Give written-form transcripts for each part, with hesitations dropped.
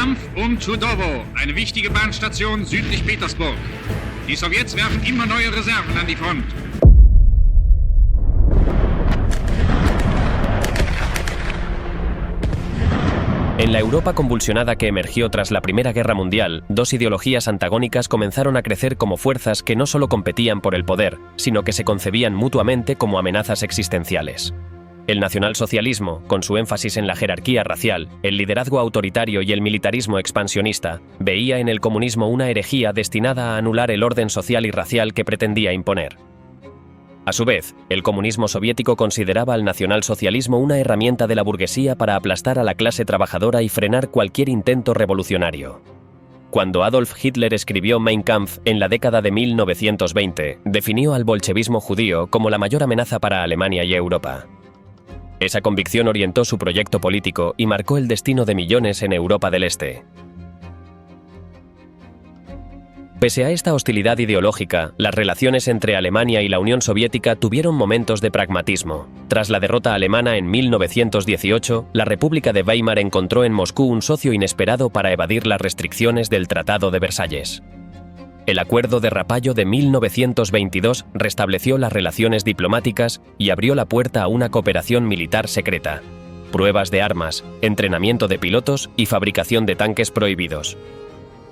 Kampf um Chudovo, eine wichtige Bahnstation südlich Petersburg. Die Sowjets werfen immer neue Reserven an die Front. En la Europa convulsionada que emergió tras la Primera Guerra Mundial, dos ideologías antagónicas comenzaron a crecer como fuerzas que no solo competían por el poder, sino que se concebían mutuamente como amenazas existenciales. El nacionalsocialismo, con su énfasis en la jerarquía racial, el liderazgo autoritario y el militarismo expansionista, veía en el comunismo una herejía destinada a anular el orden social y racial que pretendía imponer. A su vez, el comunismo soviético consideraba al nacionalsocialismo una herramienta de la burguesía para aplastar a la clase trabajadora y frenar cualquier intento revolucionario. Cuando Adolf Hitler escribió Mein Kampf en la década de 1920, definió al bolchevismo judío como la mayor amenaza para Alemania y Europa. Esa convicción orientó su proyecto político y marcó el destino de millones en Europa del Este. Pese a esta hostilidad ideológica, las relaciones entre Alemania y la Unión Soviética tuvieron momentos de pragmatismo. Tras la derrota alemana en 1918, la República de Weimar encontró en Moscú un socio inesperado para evadir las restricciones del Tratado de Versalles. El Acuerdo de Rapallo de 1922 restableció las relaciones diplomáticas y abrió la puerta a una cooperación militar secreta, pruebas de armas, entrenamiento de pilotos y fabricación de tanques prohibidos.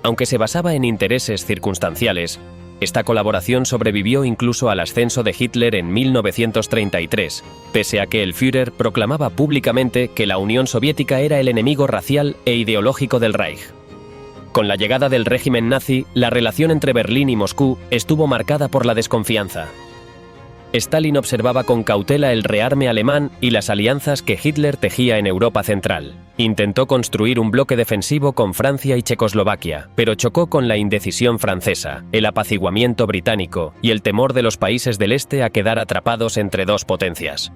Aunque se basaba en intereses circunstanciales, esta colaboración sobrevivió incluso al ascenso de Hitler en 1933, pese a que el Führer proclamaba públicamente que la Unión Soviética era el enemigo racial e ideológico del Reich. Con la llegada del régimen nazi, la relación entre Berlín y Moscú estuvo marcada por la desconfianza. Stalin observaba con cautela el rearme alemán y las alianzas que Hitler tejía en Europa Central. Intentó construir un bloque defensivo con Francia y Checoslovaquia, pero chocó con la indecisión francesa, el apaciguamiento británico y el temor de los países del Este a quedar atrapados entre dos potencias.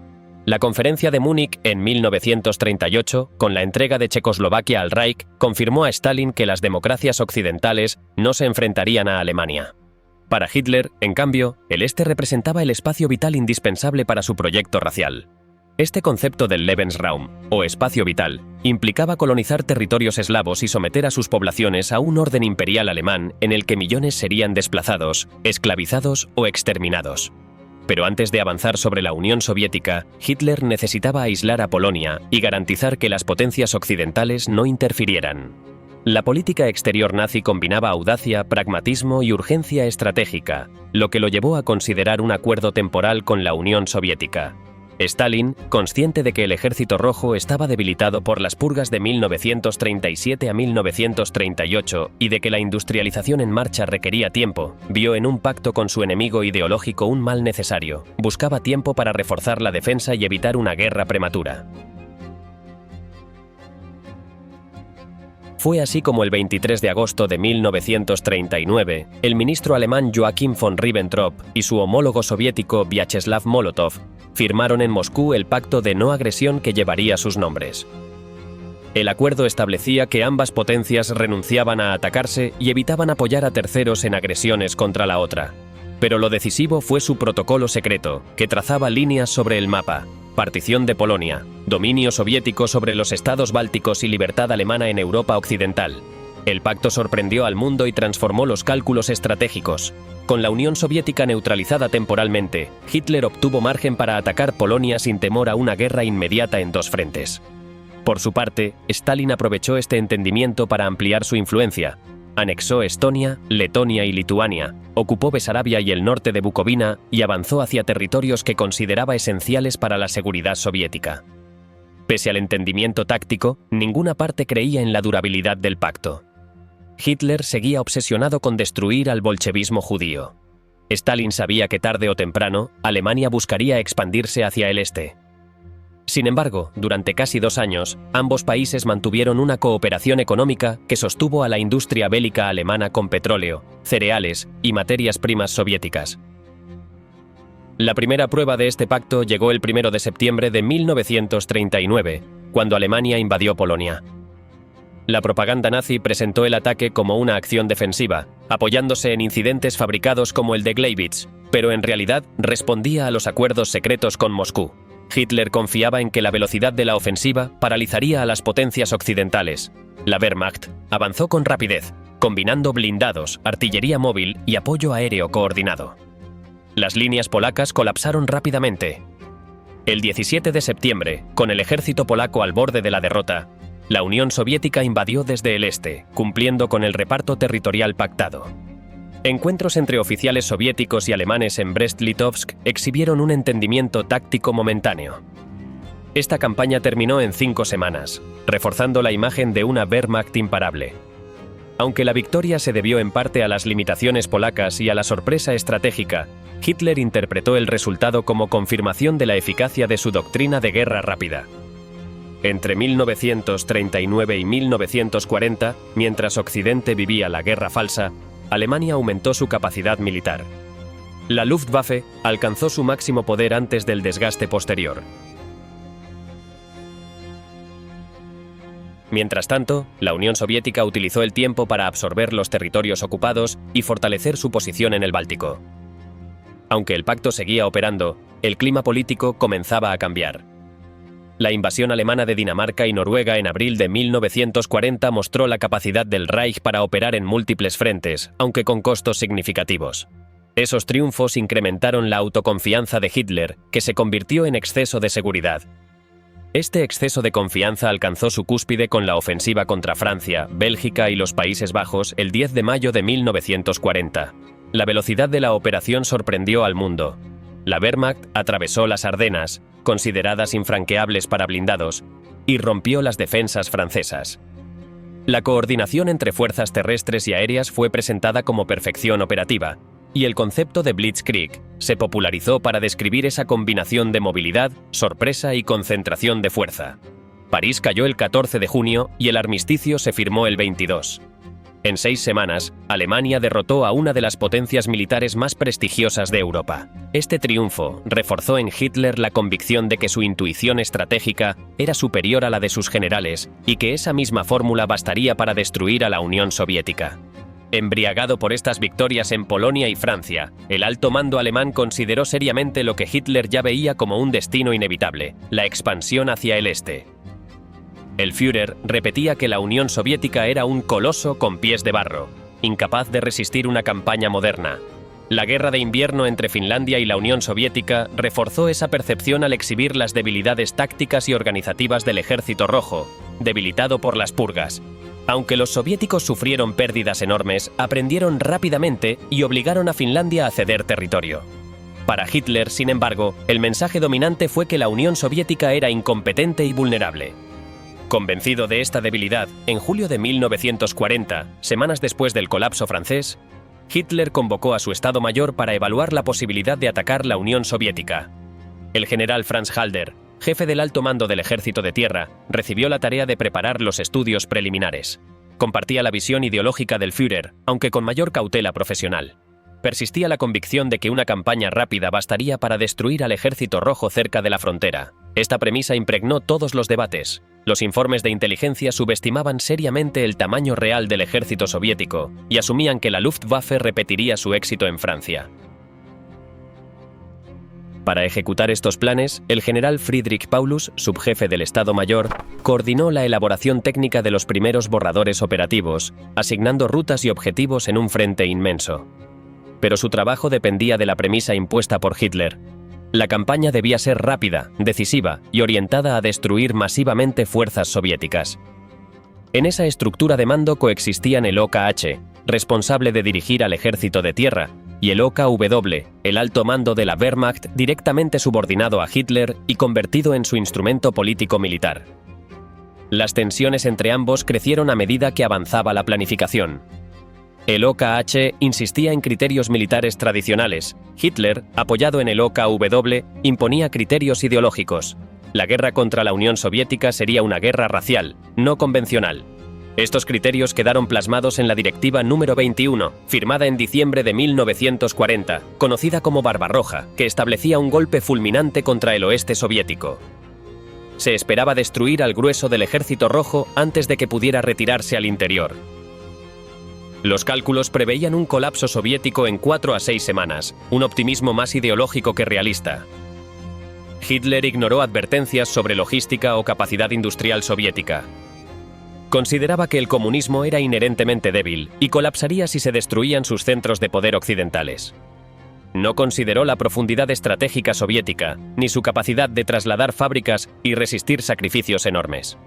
La Conferencia de Múnich en 1938, con la entrega de Checoslovaquia al Reich, confirmó a Stalin que las democracias occidentales no se enfrentarían a Alemania. Para Hitler, en cambio, el Este representaba el espacio vital indispensable para su proyecto racial. Este concepto del Lebensraum, o espacio vital, implicaba colonizar territorios eslavos y someter a sus poblaciones a un orden imperial alemán en el que millones serían desplazados, esclavizados o exterminados. Pero antes de avanzar sobre la Unión Soviética, Hitler necesitaba aislar a Polonia y garantizar que las potencias occidentales no interfirieran. La política exterior nazi combinaba audacia, pragmatismo y urgencia estratégica, lo que lo llevó a considerar un acuerdo temporal con la Unión Soviética. Stalin, consciente de que el Ejército Rojo estaba debilitado por las purgas de 1937 a 1938 y de que la industrialización en marcha requería tiempo, vio en un pacto con su enemigo ideológico un mal necesario. Buscaba tiempo para reforzar la defensa y evitar una guerra prematura. Fue así como el 23 de agosto de 1939, el ministro alemán Joachim von Ribbentrop y su homólogo soviético Vyacheslav Molotov firmaron en Moscú el pacto de no agresión que llevaría sus nombres. El acuerdo establecía que ambas potencias renunciaban a atacarse y evitaban apoyar a terceros en agresiones contra la otra. Pero lo decisivo fue su protocolo secreto, que trazaba líneas sobre el mapa: partición de Polonia, dominio soviético sobre los estados bálticos y libertad alemana en Europa occidental. El pacto sorprendió al mundo y transformó los cálculos estratégicos. Con la Unión Soviética neutralizada temporalmente, Hitler obtuvo margen para atacar Polonia sin temor a una guerra inmediata en dos frentes. Por su parte, Stalin aprovechó este entendimiento para ampliar su influencia. Anexó Estonia, Letonia y Lituania, ocupó Besarabia y el norte de Bucovina y avanzó hacia territorios que consideraba esenciales para la seguridad soviética. Pese al entendimiento táctico, ninguna parte creía en la durabilidad del pacto. Hitler seguía obsesionado con destruir al bolchevismo judío. Stalin sabía que tarde o temprano, Alemania buscaría expandirse hacia el este. Sin embargo, durante casi 2 años, ambos países mantuvieron una cooperación económica que sostuvo a la industria bélica alemana con petróleo, cereales y materias primas soviéticas. La primera prueba de este pacto llegó el 1 de septiembre de 1939, cuando Alemania invadió Polonia. La propaganda nazi presentó el ataque como una acción defensiva, apoyándose en incidentes fabricados como el de Gleiwitz, pero en realidad respondía a los acuerdos secretos con Moscú. Hitler confiaba en que la velocidad de la ofensiva paralizaría a las potencias occidentales. La Wehrmacht avanzó con rapidez, combinando blindados, artillería móvil y apoyo aéreo coordinado. Las líneas polacas colapsaron rápidamente. El 17 de septiembre, con el ejército polaco al borde de la derrota, la Unión Soviética invadió desde el este, cumpliendo con el reparto territorial pactado. Encuentros entre oficiales soviéticos y alemanes en Brest-Litovsk exhibieron un entendimiento táctico momentáneo. Esta campaña terminó en 5 semanas, reforzando la imagen de una Wehrmacht imparable. Aunque la victoria se debió en parte a las limitaciones polacas y a la sorpresa estratégica, Hitler interpretó el resultado como confirmación de la eficacia de su doctrina de guerra rápida. Entre 1939 y 1940, mientras Occidente vivía la guerra falsa, Alemania aumentó su capacidad militar. La Luftwaffe alcanzó su máximo poder antes del desgaste posterior. Mientras tanto, la Unión Soviética utilizó el tiempo para absorber los territorios ocupados y fortalecer su posición en el Báltico. Aunque el pacto seguía operando, el clima político comenzaba a cambiar. La invasión alemana de Dinamarca y Noruega en abril de 1940 mostró la capacidad del Reich para operar en múltiples frentes, aunque con costos significativos. Esos triunfos incrementaron la autoconfianza de Hitler, que se convirtió en exceso de seguridad. Este exceso de confianza alcanzó su cúspide con la ofensiva contra Francia, Bélgica y los Países Bajos el 10 de mayo de 1940. La velocidad de la operación sorprendió al mundo. La Wehrmacht atravesó las Ardenas, consideradas infranqueables para blindados, y rompió las defensas francesas. La coordinación entre fuerzas terrestres y aéreas fue presentada como perfección operativa, y el concepto de Blitzkrieg se popularizó para describir esa combinación de movilidad, sorpresa y concentración de fuerza. París cayó el 14 de junio y el armisticio se firmó el 22. En 6 semanas, Alemania derrotó a una de las potencias militares más prestigiosas de Europa. Este triunfo reforzó en Hitler la convicción de que su intuición estratégica era superior a la de sus generales y que esa misma fórmula bastaría para destruir a la Unión Soviética. Embriagado por estas victorias en Polonia y Francia, el alto mando alemán consideró seriamente lo que Hitler ya veía como un destino inevitable: la expansión hacia el este. El Führer repetía que la Unión Soviética era un coloso con pies de barro, incapaz de resistir una campaña moderna. La guerra de invierno entre Finlandia y la Unión Soviética reforzó esa percepción al exhibir las debilidades tácticas y organizativas del Ejército Rojo, debilitado por las purgas. Aunque los soviéticos sufrieron pérdidas enormes, aprendieron rápidamente y obligaron a Finlandia a ceder territorio. Para Hitler, sin embargo, el mensaje dominante fue que la Unión Soviética era incompetente y vulnerable. Convencido de esta debilidad, en julio de 1940, semanas después del colapso francés, Hitler convocó a su Estado Mayor para evaluar la posibilidad de atacar la Unión Soviética. El general Franz Halder, jefe del alto mando del Ejército de Tierra, recibió la tarea de preparar los estudios preliminares. Compartía la visión ideológica del Führer, aunque con mayor cautela profesional. Persistía la convicción de que una campaña rápida bastaría para destruir al Ejército Rojo cerca de la frontera. Esta premisa impregnó todos los debates. Los informes de inteligencia subestimaban seriamente el tamaño real del ejército soviético y asumían que la Luftwaffe repetiría su éxito en Francia. Para ejecutar estos planes, el general Friedrich Paulus, subjefe del Estado Mayor, coordinó la elaboración técnica de los primeros borradores operativos, asignando rutas y objetivos en un frente inmenso. Pero su trabajo dependía de la premisa impuesta por Hitler. La campaña debía ser rápida, decisiva y orientada a destruir masivamente fuerzas soviéticas. En esa estructura de mando coexistían el OKH, responsable de dirigir al ejército de tierra, y el OKW, el alto mando de la Wehrmacht directamente subordinado a Hitler y convertido en su instrumento político-militar. Las tensiones entre ambos crecieron a medida que avanzaba la planificación. El OKH insistía en criterios militares tradicionales. Hitler, apoyado en el OKW, imponía criterios ideológicos. La guerra contra la Unión Soviética sería una guerra racial, no convencional. Estos criterios quedaron plasmados en la Directiva número 21, firmada en diciembre de 1940, conocida como Barbarroja, que establecía un golpe fulminante contra el oeste soviético. Se esperaba destruir al grueso del Ejército Rojo antes de que pudiera retirarse al interior. Los cálculos preveían un colapso soviético en 4 a 6 semanas, un optimismo más ideológico que realista. Hitler ignoró advertencias sobre logística o capacidad industrial soviética. Consideraba que el comunismo era inherentemente débil y colapsaría si se destruían sus centros de poder occidentales. No consideró la profundidad estratégica soviética, ni su capacidad de trasladar fábricas y resistir sacrificios enormes.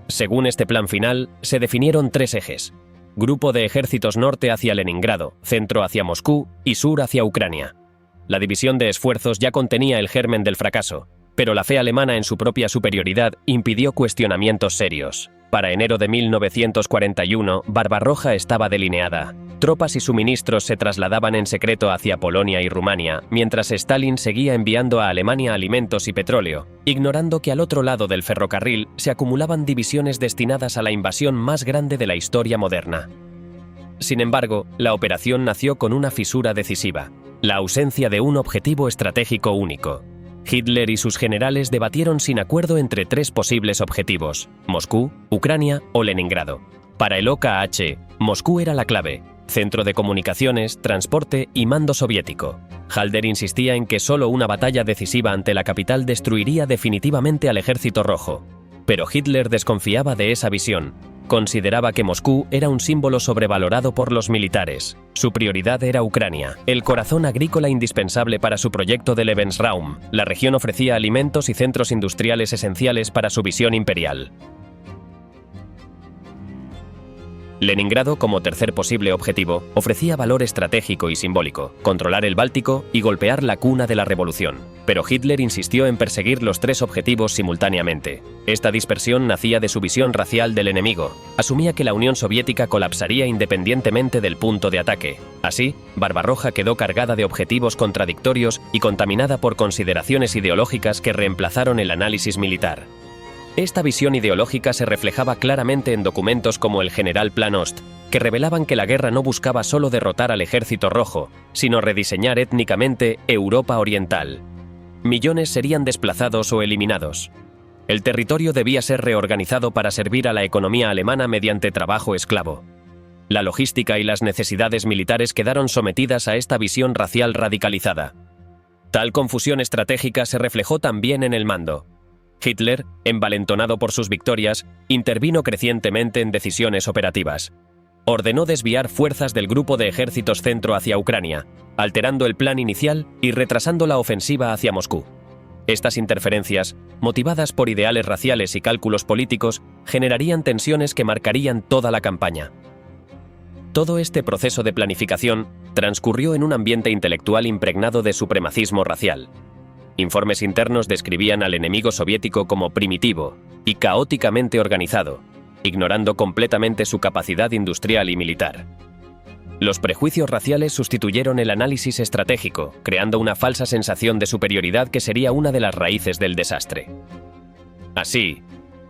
Según este plan final, se definieron 3 ejes: grupo de ejércitos norte hacia Leningrado, centro hacia Moscú y sur hacia Ucrania. La división de esfuerzos ya contenía el germen del fracaso, pero la fe alemana en su propia superioridad impidió cuestionamientos serios. Para enero de 1941, Barbarroja estaba delineada. Tropas y suministros se trasladaban en secreto hacia Polonia y Rumania, mientras Stalin seguía enviando a Alemania alimentos y petróleo, ignorando que al otro lado del ferrocarril se acumulaban divisiones destinadas a la invasión más grande de la historia moderna. Sin embargo, la operación nació con una fisura decisiva: la ausencia de un objetivo estratégico único. Hitler y sus generales debatieron sin acuerdo entre 3 posibles objetivos: Moscú, Ucrania o Leningrado. Para el OKH, Moscú era la clave: centro de comunicaciones, transporte y mando soviético. Halder insistía en que solo una batalla decisiva ante la capital destruiría definitivamente al Ejército Rojo. Pero Hitler desconfiaba de esa visión. Consideraba que Moscú era un símbolo sobrevalorado por los militares. Su prioridad era Ucrania, el corazón agrícola indispensable para su proyecto de Lebensraum. La región ofrecía alimentos y centros industriales esenciales para su visión imperial. Leningrado, como tercer posible objetivo, ofrecía valor estratégico y simbólico: controlar el Báltico y golpear la cuna de la revolución. Pero Hitler insistió en perseguir los 3 objetivos simultáneamente. Esta dispersión nacía de su visión racial del enemigo. Asumía que la Unión Soviética colapsaría independientemente del punto de ataque. Así, Barbarroja quedó cargada de objetivos contradictorios y contaminada por consideraciones ideológicas que reemplazaron el análisis militar. Esta visión ideológica se reflejaba claramente en documentos como el General Plan Ost, que revelaban que la guerra no buscaba solo derrotar al Ejército Rojo, sino rediseñar étnicamente Europa Oriental. Millones serían desplazados o eliminados. El territorio debía ser reorganizado para servir a la economía alemana mediante trabajo esclavo. La logística y las necesidades militares quedaron sometidas a esta visión racial radicalizada. Tal confusión estratégica se reflejó también en el mando. Hitler, envalentonado por sus victorias, intervino crecientemente en decisiones operativas. Ordenó desviar fuerzas del grupo de ejércitos centro hacia Ucrania, alterando el plan inicial y retrasando la ofensiva hacia Moscú. Estas interferencias, motivadas por ideales raciales y cálculos políticos, generarían tensiones que marcarían toda la campaña. Todo este proceso de planificación transcurrió en un ambiente intelectual impregnado de supremacismo racial. Informes internos describían al enemigo soviético como primitivo y caóticamente organizado, ignorando completamente su capacidad industrial y militar. Los prejuicios raciales sustituyeron el análisis estratégico, creando una falsa sensación de superioridad que sería una de las raíces del desastre. Así,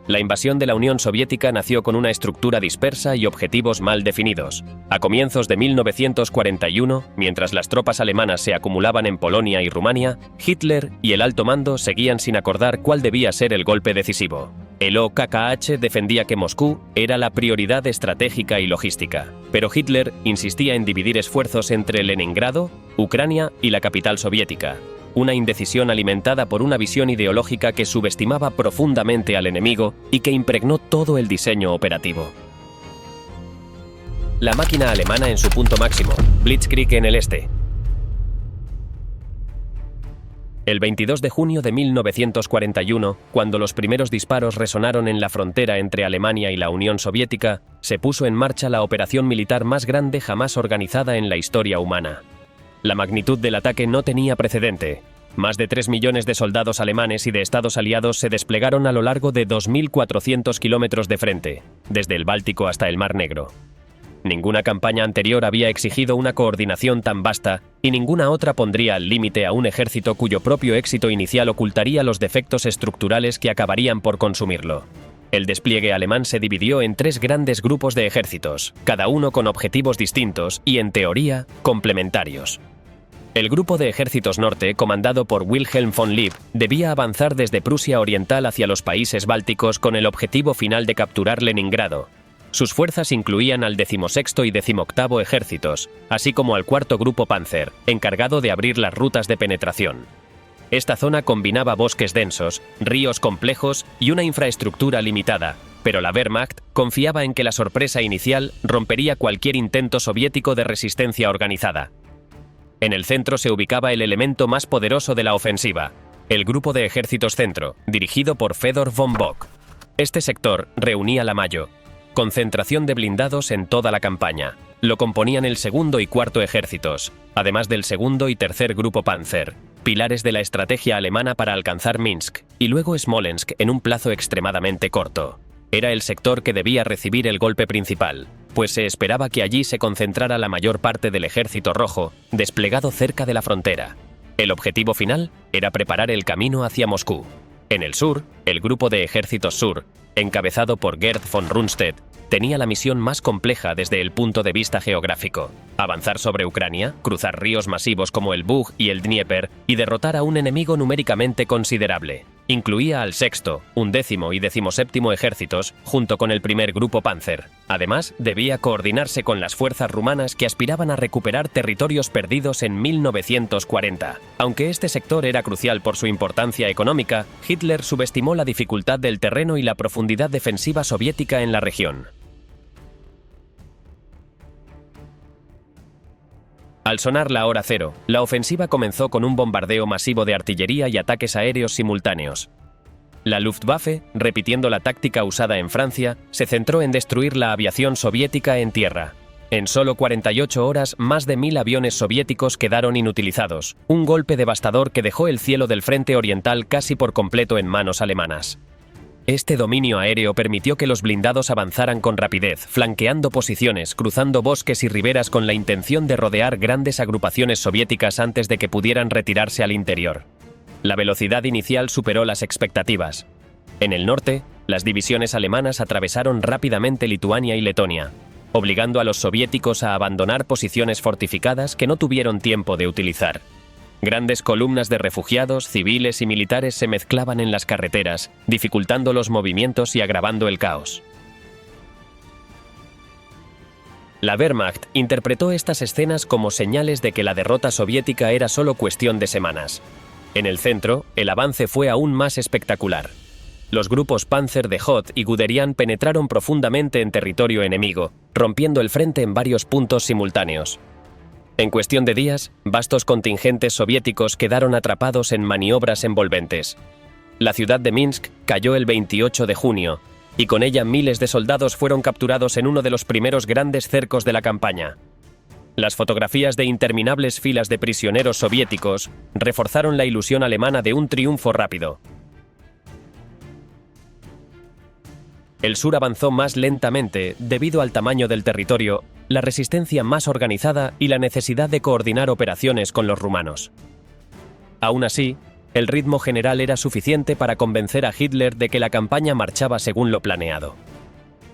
la invasión de la Unión Soviética nació con una estructura dispersa y objetivos mal definidos. A comienzos de 1941, mientras las tropas alemanas se acumulaban en Polonia y Rumania, Hitler y el alto mando seguían sin acordar cuál debía ser el golpe decisivo. El OKH defendía que Moscú era la prioridad estratégica y logística, pero Hitler insistía en dividir esfuerzos entre Leningrado, Ucrania y la capital soviética. Una indecisión alimentada por una visión ideológica que subestimaba profundamente al enemigo y que impregnó todo el diseño operativo. La máquina alemana en su punto máximo, Blitzkrieg en el este. El 22 de junio de 1941, cuando los primeros disparos resonaron en la frontera entre Alemania y la Unión Soviética, se puso en marcha la operación militar más grande jamás organizada en la historia humana. La magnitud del ataque no tenía precedente. Más de 3 millones de soldados alemanes y de estados aliados se desplegaron a lo largo de 2.400 kilómetros de frente, desde el Báltico hasta el Mar Negro. Ninguna campaña anterior había exigido una coordinación tan vasta y ninguna otra pondría al límite a un ejército cuyo propio éxito inicial ocultaría los defectos estructurales que acabarían por consumirlo. El despliegue alemán se dividió en 3 grandes grupos de ejércitos, cada uno con objetivos distintos y, en teoría, complementarios. El grupo de ejércitos norte, comandado por Wilhelm von Lieb, debía avanzar desde Prusia Oriental hacia los países bálticos con el objetivo final de capturar Leningrado. Sus fuerzas incluían al 16º y 18º ejércitos, así como al 4º Grupo Panzer, encargado de abrir las rutas de penetración. Esta zona combinaba bosques densos, ríos complejos y una infraestructura limitada, pero la Wehrmacht confiaba en que la sorpresa inicial rompería cualquier intento soviético de resistencia organizada. En el centro se ubicaba el elemento más poderoso de la ofensiva, el Grupo de Ejércitos Centro, dirigido por Fedor von Bock. Este sector reunía la Mayo, concentración de blindados en toda la campaña. Lo componían el segundo y cuarto ejércitos, además del segundo y tercer grupo Panzer, pilares de la estrategia alemana para alcanzar Minsk y luego Smolensk en un plazo extremadamente corto. Era el sector que debía recibir el golpe principal, pues se esperaba que allí se concentrara la mayor parte del ejército rojo, desplegado cerca de la frontera. El objetivo final era preparar el camino hacia Moscú. En el sur, el Grupo de Ejércitos Sur, encabezado por Gerd von Rundstedt, tenía la misión más compleja desde el punto de vista geográfico: avanzar sobre Ucrania, cruzar ríos masivos como el Bug y el Dnieper y derrotar a un enemigo numéricamente considerable. Incluía al sexto, undécimo y decimoséptimo ejércitos, junto con el primer grupo Panzer. Además, debía coordinarse con las fuerzas rumanas que aspiraban a recuperar territorios perdidos en 1940. Aunque este sector era crucial por su importancia económica, Hitler subestimó la dificultad del terreno y la profundidad defensiva soviética en la región. Al sonar la hora cero, la ofensiva comenzó con un bombardeo masivo de artillería y ataques aéreos simultáneos. La Luftwaffe, repitiendo la táctica usada en Francia, se centró en destruir la aviación soviética en tierra. En solo 48 horas, más de 1000 aviones soviéticos quedaron inutilizados, un golpe devastador que dejó el cielo del frente oriental casi por completo en manos alemanas. Este dominio aéreo permitió que los blindados avanzaran con rapidez, flanqueando posiciones, cruzando bosques y riberas con la intención de rodear grandes agrupaciones soviéticas antes de que pudieran retirarse al interior. La velocidad inicial superó las expectativas. En el norte, las divisiones alemanas atravesaron rápidamente Lituania y Letonia, obligando a los soviéticos a abandonar posiciones fortificadas que no tuvieron tiempo de utilizar. Grandes columnas de refugiados, civiles y militares se mezclaban en las carreteras, dificultando los movimientos y agravando el caos. La Wehrmacht interpretó estas escenas como señales de que la derrota soviética era solo cuestión de semanas. En el centro, el avance fue aún más espectacular. Los grupos Panzer de Hoth y Guderian penetraron profundamente en territorio enemigo, rompiendo el frente en varios puntos simultáneos. En cuestión de días, vastos contingentes soviéticos quedaron atrapados en maniobras envolventes. La ciudad de Minsk cayó el 28 de junio, y con ella miles de soldados fueron capturados en uno de los primeros grandes cercos de la campaña. Las fotografías de interminables filas de prisioneros soviéticos reforzaron la ilusión alemana de un triunfo rápido. El sur avanzó más lentamente debido al tamaño del territorio, la resistencia más organizada y la necesidad de coordinar operaciones con los rumanos. Aún así, el ritmo general era suficiente para convencer a Hitler de que la campaña marchaba según lo planeado.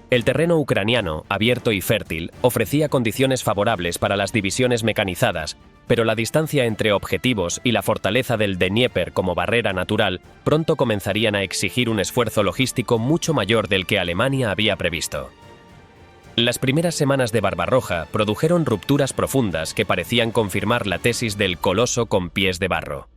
El terreno ucraniano, abierto y fértil, ofrecía condiciones favorables para las divisiones mecanizadas, pero la distancia entre objetivos y la fortaleza del Dnieper como barrera natural pronto comenzarían a exigir un esfuerzo logístico mucho mayor del que Alemania había previsto. Las primeras semanas de Barbarroja produjeron rupturas profundas que parecían confirmar la tesis del coloso con pies de barro.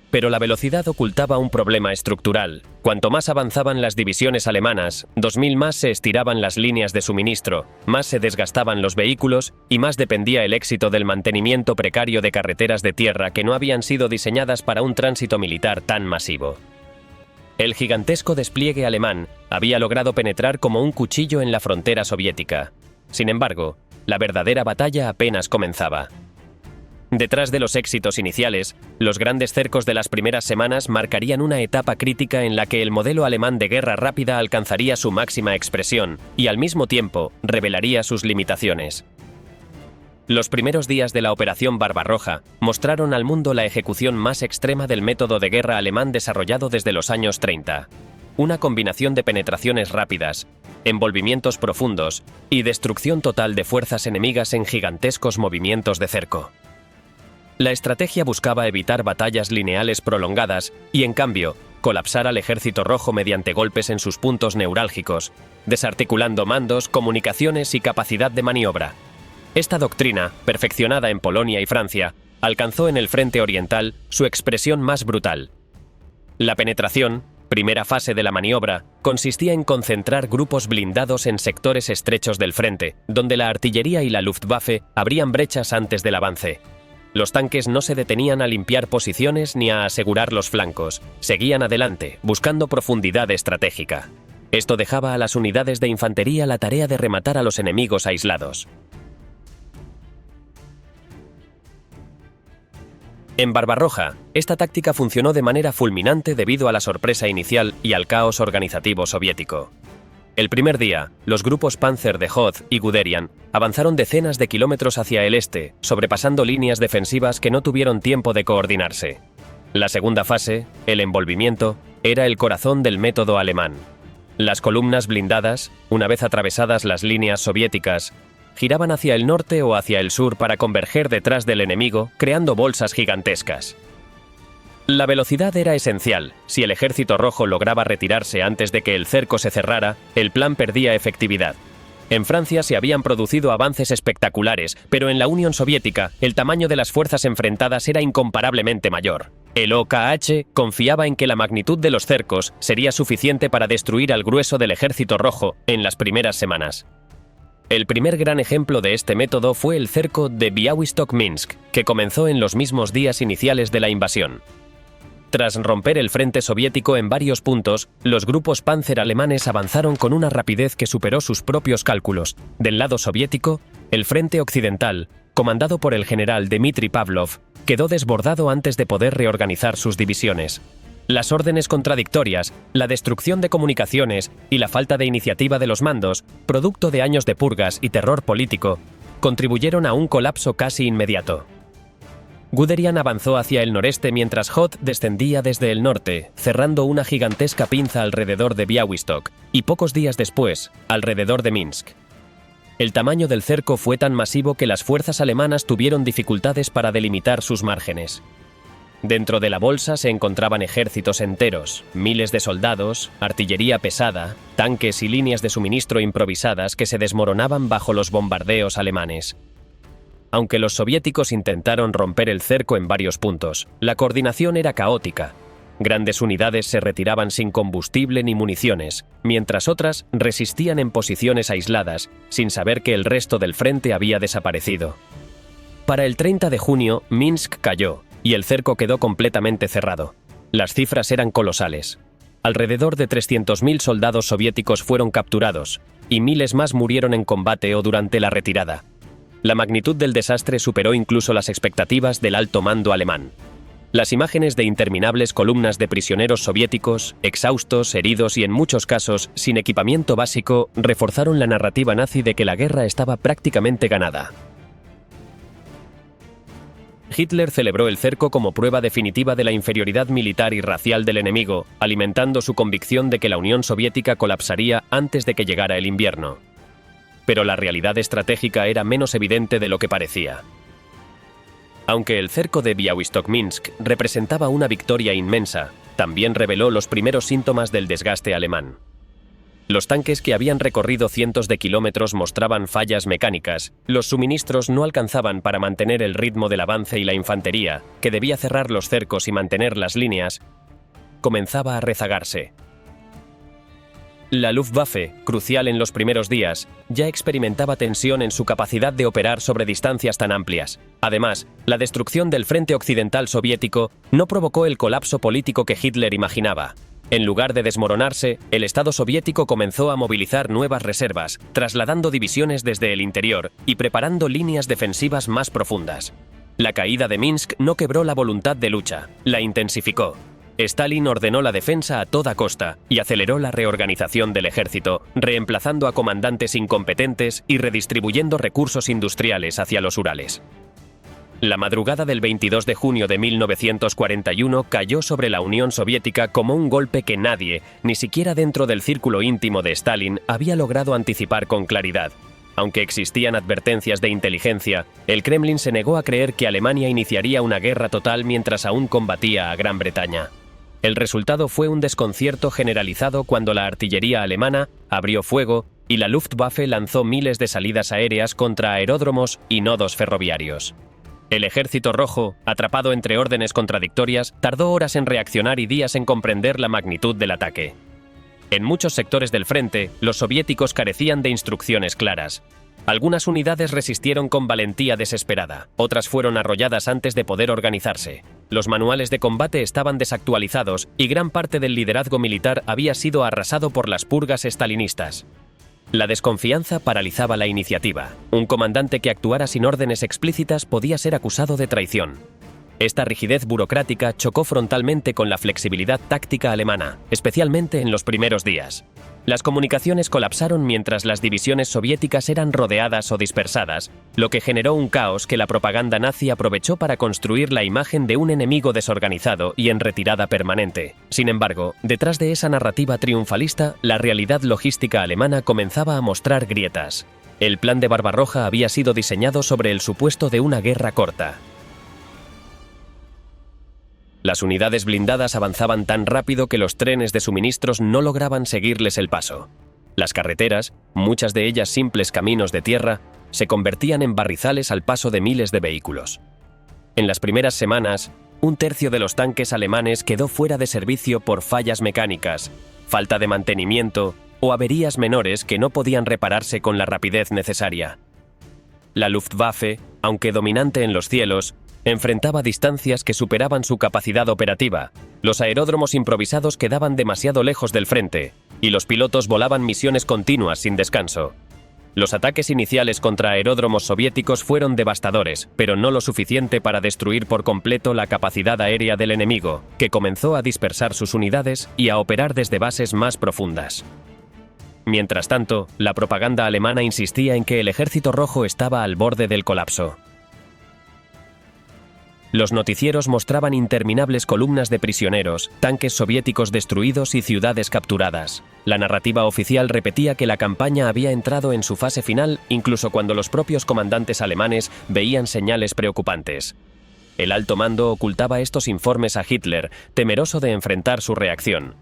Pero la velocidad ocultaba un problema estructural. Cuanto más avanzaban las divisiones alemanas, 2000 más se estiraban las líneas de suministro, más se desgastaban los vehículos y más dependía el éxito del mantenimiento precario de carreteras de tierra que no habían sido diseñadas para un tránsito militar tan masivo. El gigantesco despliegue alemán había logrado penetrar como un cuchillo en la frontera soviética. Sin embargo, la verdadera batalla apenas comenzaba. Detrás de los éxitos iniciales, los grandes cercos de las primeras semanas marcarían una etapa crítica en la que el modelo alemán de guerra rápida alcanzaría su máxima expresión y al mismo tiempo revelaría sus limitaciones. Los primeros días de la Operación Barbarroja mostraron al mundo la ejecución más extrema del método de guerra alemán desarrollado desde los años 30. Una combinación de penetraciones rápidas, envolvimientos profundos y destrucción total de fuerzas enemigas en gigantescos movimientos de cerco. La estrategia buscaba evitar batallas lineales prolongadas y, en cambio, colapsar al ejército rojo mediante golpes en sus puntos neurálgicos, desarticulando mandos, comunicaciones y capacidad de maniobra. Esta doctrina, perfeccionada en Polonia y Francia, alcanzó en el frente oriental su expresión más brutal. La penetración, primera fase de la maniobra, consistía en concentrar grupos blindados en sectores estrechos del frente, donde la artillería y la Luftwaffe abrían brechas antes del avance. Los tanques no se detenían a limpiar posiciones ni a asegurar los flancos, seguían adelante, buscando profundidad estratégica. Esto dejaba a las unidades de infantería la tarea de rematar a los enemigos aislados. En Barbarroja, esta táctica funcionó de manera fulminante debido a la sorpresa inicial y al caos organizativo soviético. El primer día, los grupos Panzer de Hoth y Guderian avanzaron decenas de kilómetros hacia el este, sobrepasando líneas defensivas que no tuvieron tiempo de coordinarse. La segunda fase, el envolvimiento, era el corazón del método alemán. Las columnas blindadas, una vez atravesadas las líneas soviéticas, giraban hacia el norte o hacia el sur para converger detrás del enemigo, creando bolsas gigantescas. La velocidad era esencial. Si el ejército rojo lograba retirarse antes de que el cerco se cerrara, el plan perdía efectividad. En Francia se habían producido avances espectaculares, pero en la Unión Soviética el tamaño de las fuerzas enfrentadas era incomparablemente mayor. El OKH confiaba en que la magnitud de los cercos sería suficiente para destruir al grueso del ejército rojo en las primeras semanas. El primer gran ejemplo de este método fue el cerco de Białystok-Minsk, que comenzó en los mismos días iniciales de la invasión. Tras romper el frente soviético en varios puntos, los grupos Panzer alemanes avanzaron con una rapidez que superó sus propios cálculos. Del lado soviético, el frente occidental, comandado por el general Dmitry Pavlov, quedó desbordado antes de poder reorganizar sus divisiones. Las órdenes contradictorias, la destrucción de comunicaciones y la falta de iniciativa de los mandos, producto de años de purgas y terror político, contribuyeron a un colapso casi inmediato. Guderian avanzó hacia el noreste mientras Hoth descendía desde el norte, cerrando una gigantesca pinza alrededor de Białystok y pocos días después, alrededor de Minsk. El tamaño del cerco fue tan masivo que las fuerzas alemanas tuvieron dificultades para delimitar sus márgenes. Dentro de la bolsa se encontraban ejércitos enteros, miles de soldados, artillería pesada, tanques y líneas de suministro improvisadas que se desmoronaban bajo los bombardeos alemanes. Aunque los soviéticos intentaron romper el cerco en varios puntos, la coordinación era caótica. Grandes unidades se retiraban sin combustible ni municiones, mientras otras resistían en posiciones aisladas, sin saber que el resto del frente había desaparecido. Para el 30 de junio, Minsk cayó, y el cerco quedó completamente cerrado. Las cifras eran colosales. Alrededor de 300.000 soldados soviéticos fueron capturados, y miles más murieron en combate o durante la retirada. La magnitud del desastre superó incluso las expectativas del alto mando alemán. Las imágenes de interminables columnas de prisioneros soviéticos, exhaustos, heridos y en muchos casos sin equipamiento básico, reforzaron la narrativa nazi de que la guerra estaba prácticamente ganada. Hitler celebró el cerco como prueba definitiva de la inferioridad militar y racial del enemigo, alimentando su convicción de que la Unión Soviética colapsaría antes de que llegara el invierno. Pero la realidad estratégica era menos evidente de lo que parecía. Aunque el cerco de Białystok-Minsk representaba una victoria inmensa, también reveló los primeros síntomas del desgaste alemán. Los tanques que habían recorrido cientos de kilómetros mostraban fallas mecánicas, los suministros no alcanzaban para mantener el ritmo del avance y la infantería, que debía cerrar los cercos y mantener las líneas, comenzaba a rezagarse. La Luftwaffe, crucial en los primeros días, ya experimentaba tensión en su capacidad de operar sobre distancias tan amplias. Además, la destrucción del frente occidental soviético no provocó el colapso político que Hitler imaginaba. En lugar de desmoronarse, el Estado soviético comenzó a movilizar nuevas reservas, trasladando divisiones desde el interior y preparando líneas defensivas más profundas. La caída de Minsk no quebró la voluntad de lucha, la intensificó. Stalin ordenó la defensa a toda costa y aceleró la reorganización del ejército, reemplazando a comandantes incompetentes y redistribuyendo recursos industriales hacia los Urales. La madrugada del 22 de junio de 1941 cayó sobre la Unión Soviética como un golpe que nadie, ni siquiera dentro del círculo íntimo de Stalin, había logrado anticipar con claridad. Aunque existían advertencias de inteligencia, el Kremlin se negó a creer que Alemania iniciaría una guerra total mientras aún combatía a Gran Bretaña. El resultado fue un desconcierto generalizado cuando la artillería alemana abrió fuego y la Luftwaffe lanzó miles de salidas aéreas contra aeródromos y nodos ferroviarios. El Ejército Rojo, atrapado entre órdenes contradictorias, tardó horas en reaccionar y días en comprender la magnitud del ataque. En muchos sectores del frente, los soviéticos carecían de instrucciones claras. Algunas unidades resistieron con valentía desesperada, otras fueron arrolladas antes de poder organizarse. Los manuales de combate estaban desactualizados y gran parte del liderazgo militar había sido arrasado por las purgas estalinistas. La desconfianza paralizaba la iniciativa. Un comandante que actuara sin órdenes explícitas podía ser acusado de traición. Esta rigidez burocrática chocó frontalmente con la flexibilidad táctica alemana, especialmente en los primeros días. Las comunicaciones colapsaron mientras las divisiones soviéticas eran rodeadas o dispersadas, lo que generó un caos que la propaganda nazi aprovechó para construir la imagen de un enemigo desorganizado y en retirada permanente. Sin embargo, detrás de esa narrativa triunfalista, la realidad logística alemana comenzaba a mostrar grietas. El plan de Barbarroja había sido diseñado sobre el supuesto de una guerra corta. Las unidades blindadas avanzaban tan rápido que los trenes de suministros no lograban seguirles el paso. Las carreteras, muchas de ellas simples caminos de tierra, se convertían en barrizales al paso de miles de vehículos. En las primeras semanas, un tercio de los tanques alemanes quedó fuera de servicio por fallas mecánicas, falta de mantenimiento o averías menores que no podían repararse con la rapidez necesaria. La Luftwaffe, aunque dominante en los cielos, enfrentaba distancias que superaban su capacidad operativa, los aeródromos improvisados quedaban demasiado lejos del frente, y los pilotos volaban misiones continuas sin descanso. Los ataques iniciales contra aeródromos soviéticos fueron devastadores, pero no lo suficiente para destruir por completo la capacidad aérea del enemigo, que comenzó a dispersar sus unidades y a operar desde bases más profundas. Mientras tanto, la propaganda alemana insistía en que el Ejército Rojo estaba al borde del colapso. Los noticieros mostraban interminables columnas de prisioneros, tanques soviéticos destruidos y ciudades capturadas. La narrativa oficial repetía que la campaña había entrado en su fase final, incluso cuando los propios comandantes alemanes veían señales preocupantes. El alto mando ocultaba estos informes a Hitler, temeroso de enfrentar su reacción.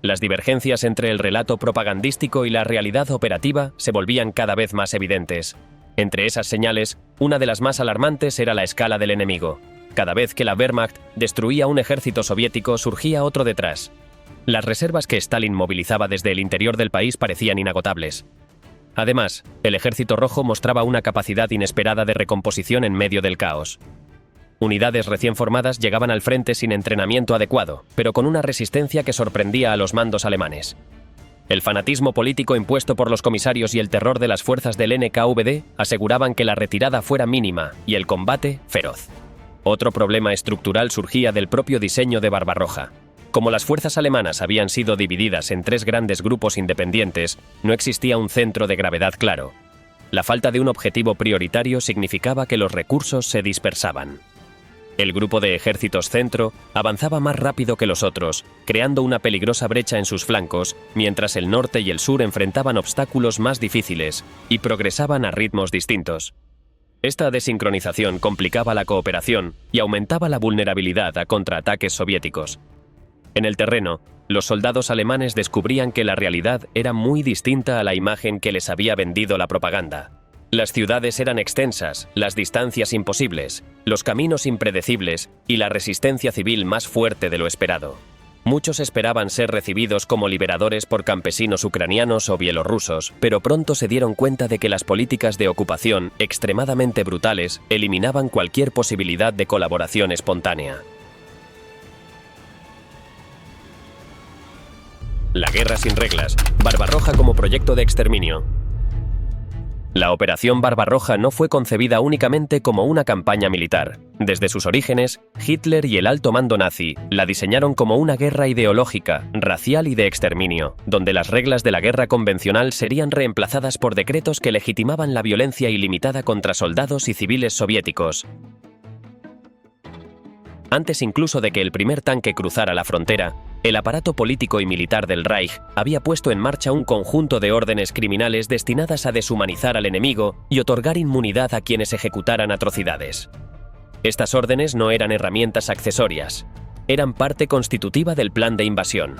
Las divergencias entre el relato propagandístico y la realidad operativa se volvían cada vez más evidentes. Entre esas señales, una de las más alarmantes era la escala del enemigo. Cada vez que la Wehrmacht destruía un ejército soviético, surgía otro detrás. Las reservas que Stalin movilizaba desde el interior del país parecían inagotables. Además, el Ejército Rojo mostraba una capacidad inesperada de recomposición en medio del caos. Unidades recién formadas llegaban al frente sin entrenamiento adecuado, pero con una resistencia que sorprendía a los mandos alemanes. El fanatismo político impuesto por los comisarios y el terror de las fuerzas del NKVD aseguraban que la retirada fuera mínima y el combate feroz. Otro problema estructural surgía del propio diseño de Barbarroja. Como las fuerzas alemanas habían sido divididas en 3 grandes grupos independientes, no existía un centro de gravedad claro. La falta de un objetivo prioritario significaba que los recursos se dispersaban. El grupo de ejércitos centro avanzaba más rápido que los otros, creando una peligrosa brecha en sus flancos, mientras el norte y el sur enfrentaban obstáculos más difíciles y progresaban a ritmos distintos. Esta desincronización complicaba la cooperación y aumentaba la vulnerabilidad a contraataques soviéticos. En el terreno, los soldados alemanes descubrían que la realidad era muy distinta a la imagen que les había vendido la propaganda. Las ciudades eran extensas, las distancias imposibles, los caminos impredecibles y la resistencia civil más fuerte de lo esperado. Muchos esperaban ser recibidos como liberadores por campesinos ucranianos o bielorrusos, pero pronto se dieron cuenta de que las políticas de ocupación, extremadamente brutales, eliminaban cualquier posibilidad de colaboración espontánea. La guerra sin reglas, Barbarroja como proyecto de exterminio. La Operación Barbarroja no fue concebida únicamente como una campaña militar. Desde sus orígenes, Hitler y el alto mando nazi la diseñaron como una guerra ideológica, racial y de exterminio, donde las reglas de la guerra convencional serían reemplazadas por decretos que legitimaban la violencia ilimitada contra soldados y civiles soviéticos. Antes incluso de que el primer tanque cruzara la frontera, el aparato político y militar del Reich había puesto en marcha un conjunto de órdenes criminales destinadas a deshumanizar al enemigo y otorgar inmunidad a quienes ejecutaran atrocidades. Estas órdenes no eran herramientas accesorias, eran parte constitutiva del plan de invasión.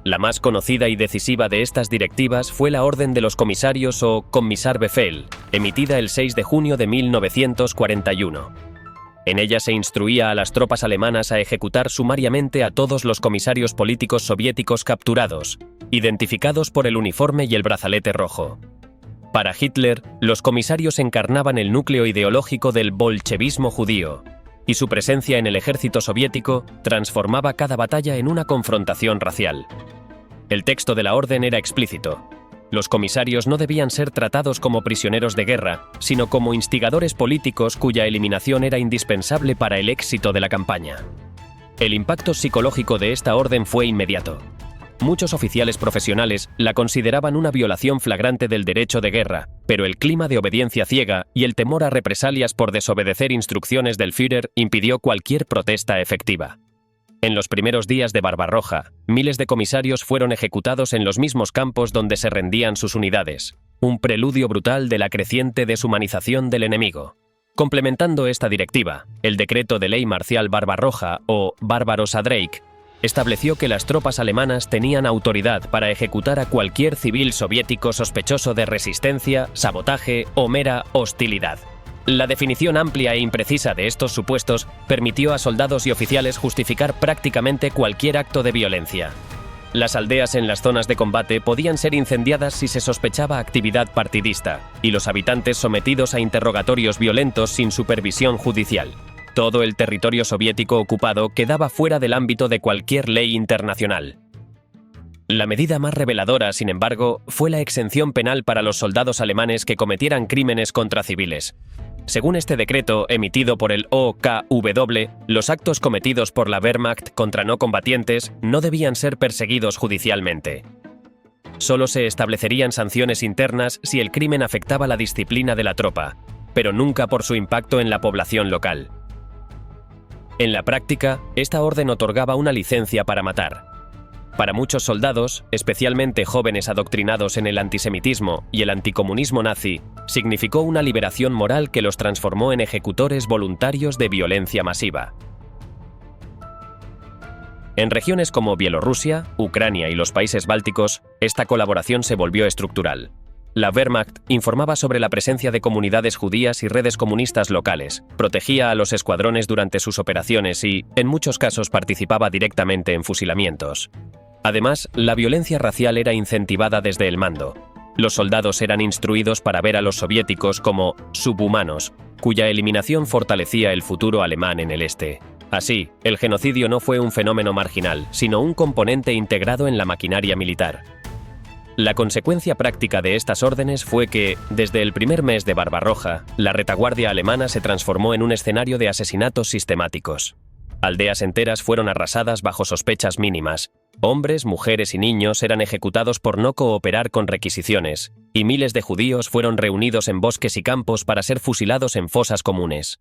La más conocida y decisiva de estas directivas fue la Orden de los Comisarios o Kommissarbefehl, emitida el 6 de junio de 1941. En ella se instruía a las tropas alemanas a ejecutar sumariamente a todos los comisarios políticos soviéticos capturados, identificados por el uniforme y el brazalete rojo. Para Hitler, los comisarios encarnaban el núcleo ideológico del bolchevismo judío, y su presencia en el ejército soviético transformaba cada batalla en una confrontación racial. El texto de la orden era explícito. Los comisarios no debían ser tratados como prisioneros de guerra, sino como instigadores políticos cuya eliminación era indispensable para el éxito de la campaña. El impacto psicológico de esta orden fue inmediato. Muchos oficiales profesionales la consideraban una violación flagrante del derecho de guerra, pero el clima de obediencia ciega y el temor a represalias por desobedecer instrucciones del Führer impidió cualquier protesta efectiva. En los primeros días de Barbarroja, miles de comisarios fueron ejecutados en los mismos campos donde se rendían sus unidades, un preludio brutal de la creciente deshumanización del enemigo. Complementando esta directiva, el decreto de ley marcial Barbarroja o Barbarossa Dreieck estableció que las tropas alemanas tenían autoridad para ejecutar a cualquier civil soviético sospechoso de resistencia, sabotaje o mera hostilidad. La definición amplia e imprecisa de estos supuestos permitió a soldados y oficiales justificar prácticamente cualquier acto de violencia. Las aldeas en las zonas de combate podían ser incendiadas si se sospechaba actividad partidista, y los habitantes sometidos a interrogatorios violentos sin supervisión judicial. Todo el territorio soviético ocupado quedaba fuera del ámbito de cualquier ley internacional. La medida más reveladora, sin embargo, fue la exención penal para los soldados alemanes que cometieran crímenes contra civiles. Según este decreto emitido por el OKW, los actos cometidos por la Wehrmacht contra no combatientes no debían ser perseguidos judicialmente. Solo se establecerían sanciones internas si el crimen afectaba la disciplina de la tropa, pero nunca por su impacto en la población local. En la práctica, esta orden otorgaba una licencia para matar. Para muchos soldados, especialmente jóvenes adoctrinados en el antisemitismo y el anticomunismo nazi, significó una liberación moral que los transformó en ejecutores voluntarios de violencia masiva. En regiones como Bielorrusia, Ucrania y los países bálticos, esta colaboración se volvió estructural. La Wehrmacht informaba sobre la presencia de comunidades judías y redes comunistas locales, protegía a los escuadrones durante sus operaciones y, en muchos casos, participaba directamente en fusilamientos. Además, la violencia racial era incentivada desde el mando. Los soldados eran instruidos para ver a los soviéticos como subhumanos, cuya eliminación fortalecía el futuro alemán en el este. Así, el genocidio no fue un fenómeno marginal, sino un componente integrado en la maquinaria militar. La consecuencia práctica de estas órdenes fue que, desde el primer mes de Barbarroja, la retaguardia alemana se transformó en un escenario de asesinatos sistemáticos. Aldeas enteras fueron arrasadas bajo sospechas mínimas. Hombres, mujeres y niños eran ejecutados por no cooperar con requisiciones, y miles de judíos fueron reunidos en bosques y campos para ser fusilados en fosas comunes.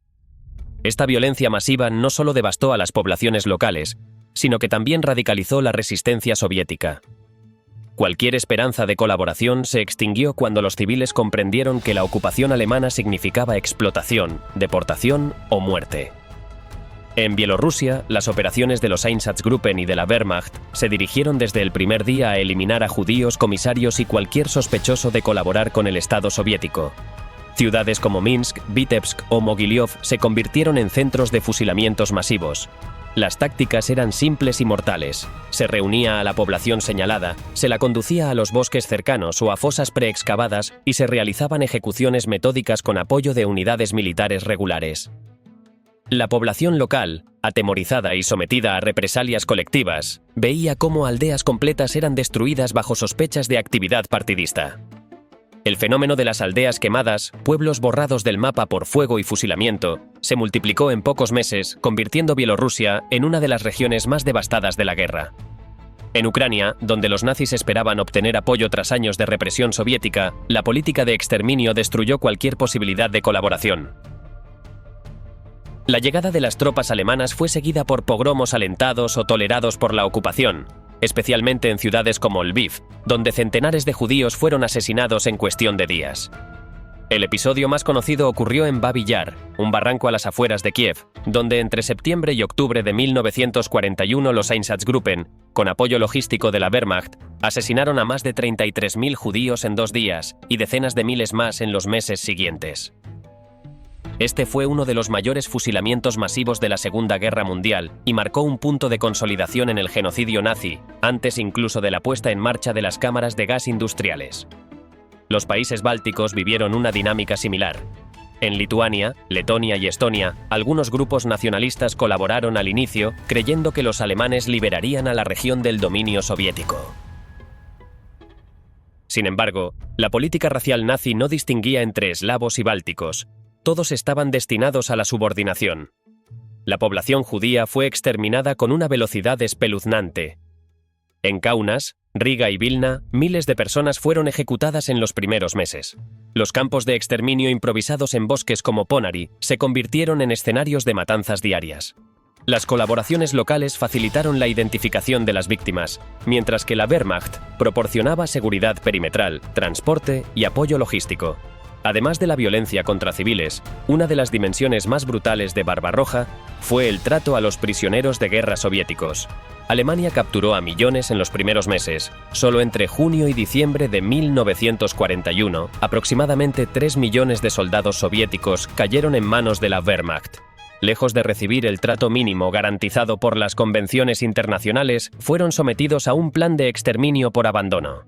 Esta violencia masiva no solo devastó a las poblaciones locales, sino que también radicalizó la resistencia soviética. Cualquier esperanza de colaboración se extinguió cuando los civiles comprendieron que la ocupación alemana significaba explotación, deportación o muerte. En Bielorrusia, las operaciones de los Einsatzgruppen y de la Wehrmacht se dirigieron desde el primer día a eliminar a judíos, comisarios y cualquier sospechoso de colaborar con el Estado soviético. Ciudades como Minsk, Vitebsk o Mogilev se convirtieron en centros de fusilamientos masivos. Las tácticas eran simples y mortales. Se reunía a la población señalada, se la conducía a los bosques cercanos o a fosas preexcavadas y se realizaban ejecuciones metódicas con apoyo de unidades militares regulares. La población local, atemorizada y sometida a represalias colectivas, veía cómo aldeas completas eran destruidas bajo sospechas de actividad partidista. El fenómeno de las aldeas quemadas, pueblos borrados del mapa por fuego y fusilamiento, se multiplicó en pocos meses, convirtiendo Bielorrusia en una de las regiones más devastadas de la guerra. En Ucrania, donde los nazis esperaban obtener apoyo tras años de represión soviética, la política de exterminio destruyó cualquier posibilidad de colaboración. La llegada de las tropas alemanas fue seguida por pogromos alentados o tolerados por la ocupación, especialmente en ciudades como Lviv, donde centenares de judíos fueron asesinados en cuestión de días. El episodio más conocido ocurrió en Babi Yar, un barranco a las afueras de Kiev, donde entre septiembre y octubre de 1941 los Einsatzgruppen, con apoyo logístico de la Wehrmacht, asesinaron a más de 33.000 judíos en 2 días y decenas de miles más en los meses siguientes. Este fue uno de los mayores fusilamientos masivos de la Segunda Guerra Mundial y marcó un punto de consolidación en el genocidio nazi, antes incluso de la puesta en marcha de las cámaras de gas industriales. Los países bálticos vivieron una dinámica similar. En Lituania, Letonia y Estonia, algunos grupos nacionalistas colaboraron al inicio, creyendo que los alemanes liberarían a la región del dominio soviético. Sin embargo, la política racial nazi no distinguía entre eslavos y bálticos. Todos estaban destinados a la subordinación. La población judía fue exterminada con una velocidad espeluznante. En Kaunas, Riga y Vilna, miles de personas fueron ejecutadas en los primeros meses. Los campos de exterminio improvisados en bosques como Ponary se convirtieron en escenarios de matanzas diarias. Las colaboraciones locales facilitaron la identificación de las víctimas, mientras que la Wehrmacht proporcionaba seguridad perimetral, transporte y apoyo logístico. Además de la violencia contra civiles, una de las dimensiones más brutales de Barbarroja fue el trato a los prisioneros de guerra soviéticos. Alemania capturó a millones en los primeros meses. Solo entre junio y diciembre de 1941, aproximadamente 3 millones de soldados soviéticos cayeron en manos de la Wehrmacht. Lejos de recibir el trato mínimo garantizado por las convenciones internacionales, fueron sometidos a un plan de exterminio por abandono.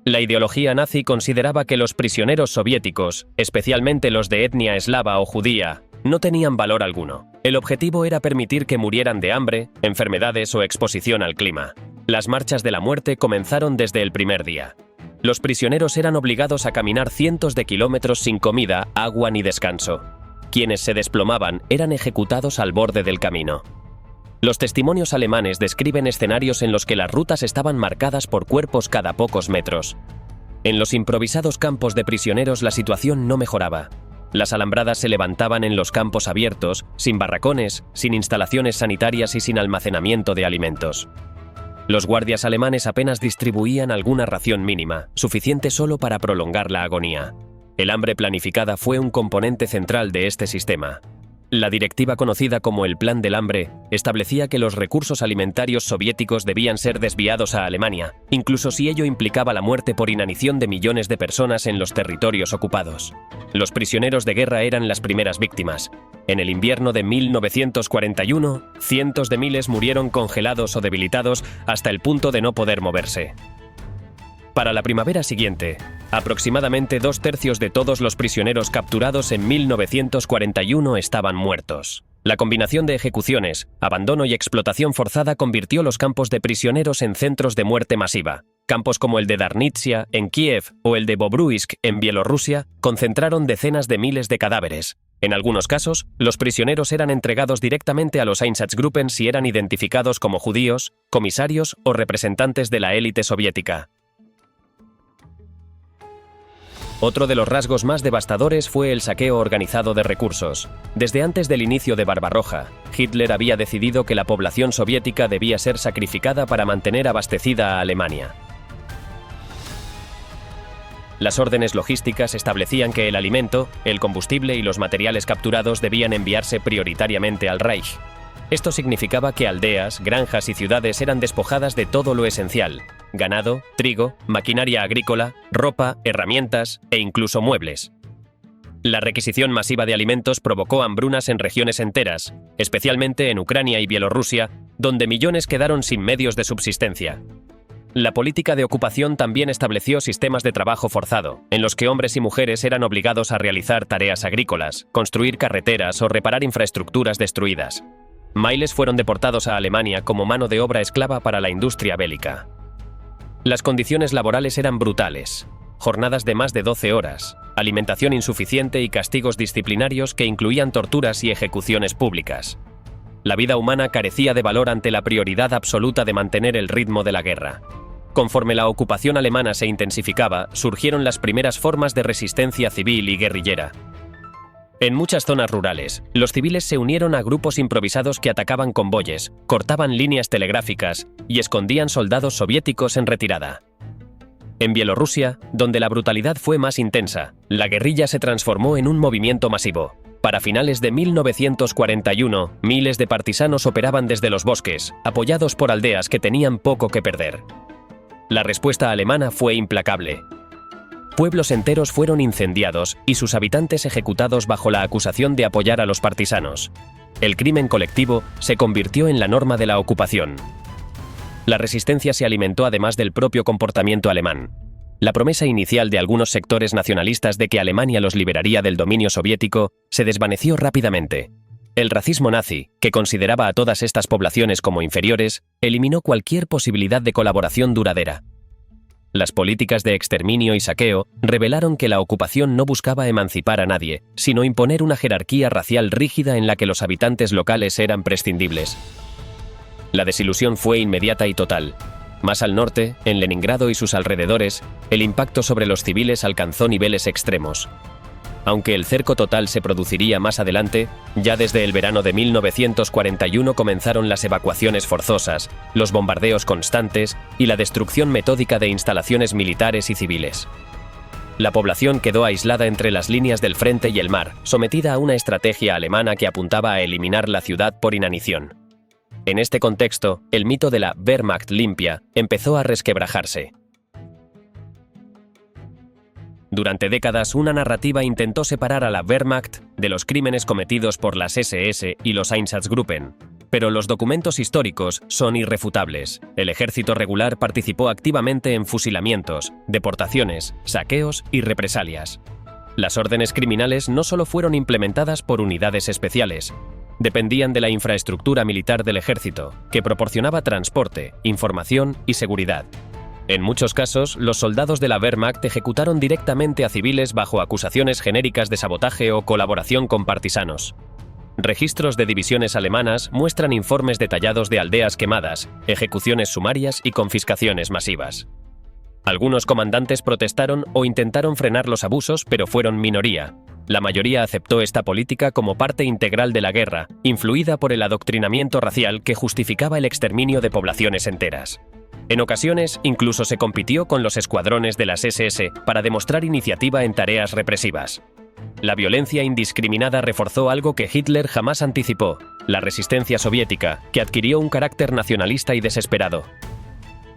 La ideología nazi consideraba que los prisioneros soviéticos, especialmente los de etnia eslava o judía, no tenían valor alguno. El objetivo era permitir que murieran de hambre, enfermedades o exposición al clima. Las marchas de la muerte comenzaron desde el primer día. Los prisioneros eran obligados a caminar cientos de kilómetros sin comida, agua ni descanso. Quienes se desplomaban eran ejecutados al borde del camino. Los testimonios alemanes describen escenarios en los que las rutas estaban marcadas por cuerpos cada pocos metros. En los improvisados campos de prisioneros la situación no mejoraba. Las alambradas se levantaban en los campos abiertos, sin barracones, sin instalaciones sanitarias y sin almacenamiento de alimentos. Los guardias alemanes apenas distribuían alguna ración mínima, suficiente solo para prolongar la agonía. El hambre planificada fue un componente central de este sistema. La directiva conocida como el Plan del Hambre establecía que los recursos alimentarios soviéticos debían ser desviados a Alemania, incluso si ello implicaba la muerte por inanición de millones de personas en los territorios ocupados. Los prisioneros de guerra eran las primeras víctimas. En el invierno de 1941, cientos de miles murieron congelados o debilitados hasta el punto de no poder moverse. Para la primavera siguiente, aproximadamente 2/3 de todos los prisioneros capturados en 1941 estaban muertos. La combinación de ejecuciones, abandono y explotación forzada convirtió los campos de prisioneros en centros de muerte masiva. Campos como el de Darnitsia, en Kiev, o el de Bobruisk, en Bielorrusia, concentraron decenas de miles de cadáveres. En algunos casos, los prisioneros eran entregados directamente a los Einsatzgruppen si eran identificados como judíos, comisarios o representantes de la élite soviética. Otro de los rasgos más devastadores fue el saqueo organizado de recursos. Desde antes del inicio de Barbarroja, Hitler había decidido que la población soviética debía ser sacrificada para mantener abastecida a Alemania. Las órdenes logísticas establecían que el alimento, el combustible y los materiales capturados debían enviarse prioritariamente al Reich. Esto significaba que aldeas, granjas y ciudades eran despojadas de todo lo esencial: ganado, trigo, maquinaria agrícola, ropa, herramientas e incluso muebles. La requisición masiva de alimentos provocó hambrunas en regiones enteras, especialmente en Ucrania y Bielorrusia, donde millones quedaron sin medios de subsistencia. La política de ocupación también estableció sistemas de trabajo forzado, en los que hombres y mujeres eran obligados a realizar tareas agrícolas, construir carreteras o reparar infraestructuras destruidas. Miles fueron deportados a Alemania como mano de obra esclava para la industria bélica. Las condiciones laborales eran brutales: jornadas de más de 12 horas, alimentación insuficiente y castigos disciplinarios que incluían torturas y ejecuciones públicas. La vida humana carecía de valor ante la prioridad absoluta de mantener el ritmo de la guerra. Conforme la ocupación alemana se intensificaba, surgieron las primeras formas de resistencia civil y guerrillera. En muchas zonas rurales, los civiles se unieron a grupos improvisados que atacaban convoyes, cortaban líneas telegráficas y escondían soldados soviéticos en retirada. En Bielorrusia, donde la brutalidad fue más intensa, la guerrilla se transformó en un movimiento masivo. Para finales de 1941, miles de partisanos operaban desde los bosques, apoyados por aldeas que tenían poco que perder. La respuesta alemana fue implacable. Pueblos enteros fueron incendiados y sus habitantes ejecutados bajo la acusación de apoyar a los partisanos. El crimen colectivo se convirtió en la norma de la ocupación. La resistencia se alimentó además del propio comportamiento alemán. La promesa inicial de algunos sectores nacionalistas de que Alemania los liberaría del dominio soviético se desvaneció rápidamente. El racismo nazi, que consideraba a todas estas poblaciones como inferiores, eliminó cualquier posibilidad de colaboración duradera. Las políticas de exterminio y saqueo revelaron que la ocupación no buscaba emancipar a nadie, sino imponer una jerarquía racial rígida en la que los habitantes locales eran prescindibles. La desilusión fue inmediata y total. Más al norte, en Leningrado y sus alrededores, el impacto sobre los civiles alcanzó niveles extremos. Aunque el cerco total se produciría más adelante, ya desde el verano de 1941 comenzaron las evacuaciones forzosas, los bombardeos constantes y la destrucción metódica de instalaciones militares y civiles. La población quedó aislada entre las líneas del frente y el mar, sometida a una estrategia alemana que apuntaba a eliminar la ciudad por inanición. En este contexto, el mito de la Wehrmacht limpia empezó a resquebrajarse. Durante décadas, una narrativa intentó separar a la Wehrmacht de los crímenes cometidos por las SS y los Einsatzgruppen, pero los documentos históricos son irrefutables. El ejército regular participó activamente en fusilamientos, deportaciones, saqueos y represalias. Las órdenes criminales no solo fueron implementadas por unidades especiales, dependían de la infraestructura militar del ejército, que proporcionaba transporte, información y seguridad. En muchos casos, los soldados de la Wehrmacht ejecutaron directamente a civiles bajo acusaciones genéricas de sabotaje o colaboración con partisanos. Registros de divisiones alemanas muestran informes detallados de aldeas quemadas, ejecuciones sumarias y confiscaciones masivas. Algunos comandantes protestaron o intentaron frenar los abusos, pero fueron minoría. La mayoría aceptó esta política como parte integral de la guerra, influida por el adoctrinamiento racial que justificaba el exterminio de poblaciones enteras. En ocasiones, incluso se compitió con los escuadrones de las SS para demostrar iniciativa en tareas represivas. La violencia indiscriminada reforzó algo que Hitler jamás anticipó: la resistencia soviética, que adquirió un carácter nacionalista y desesperado.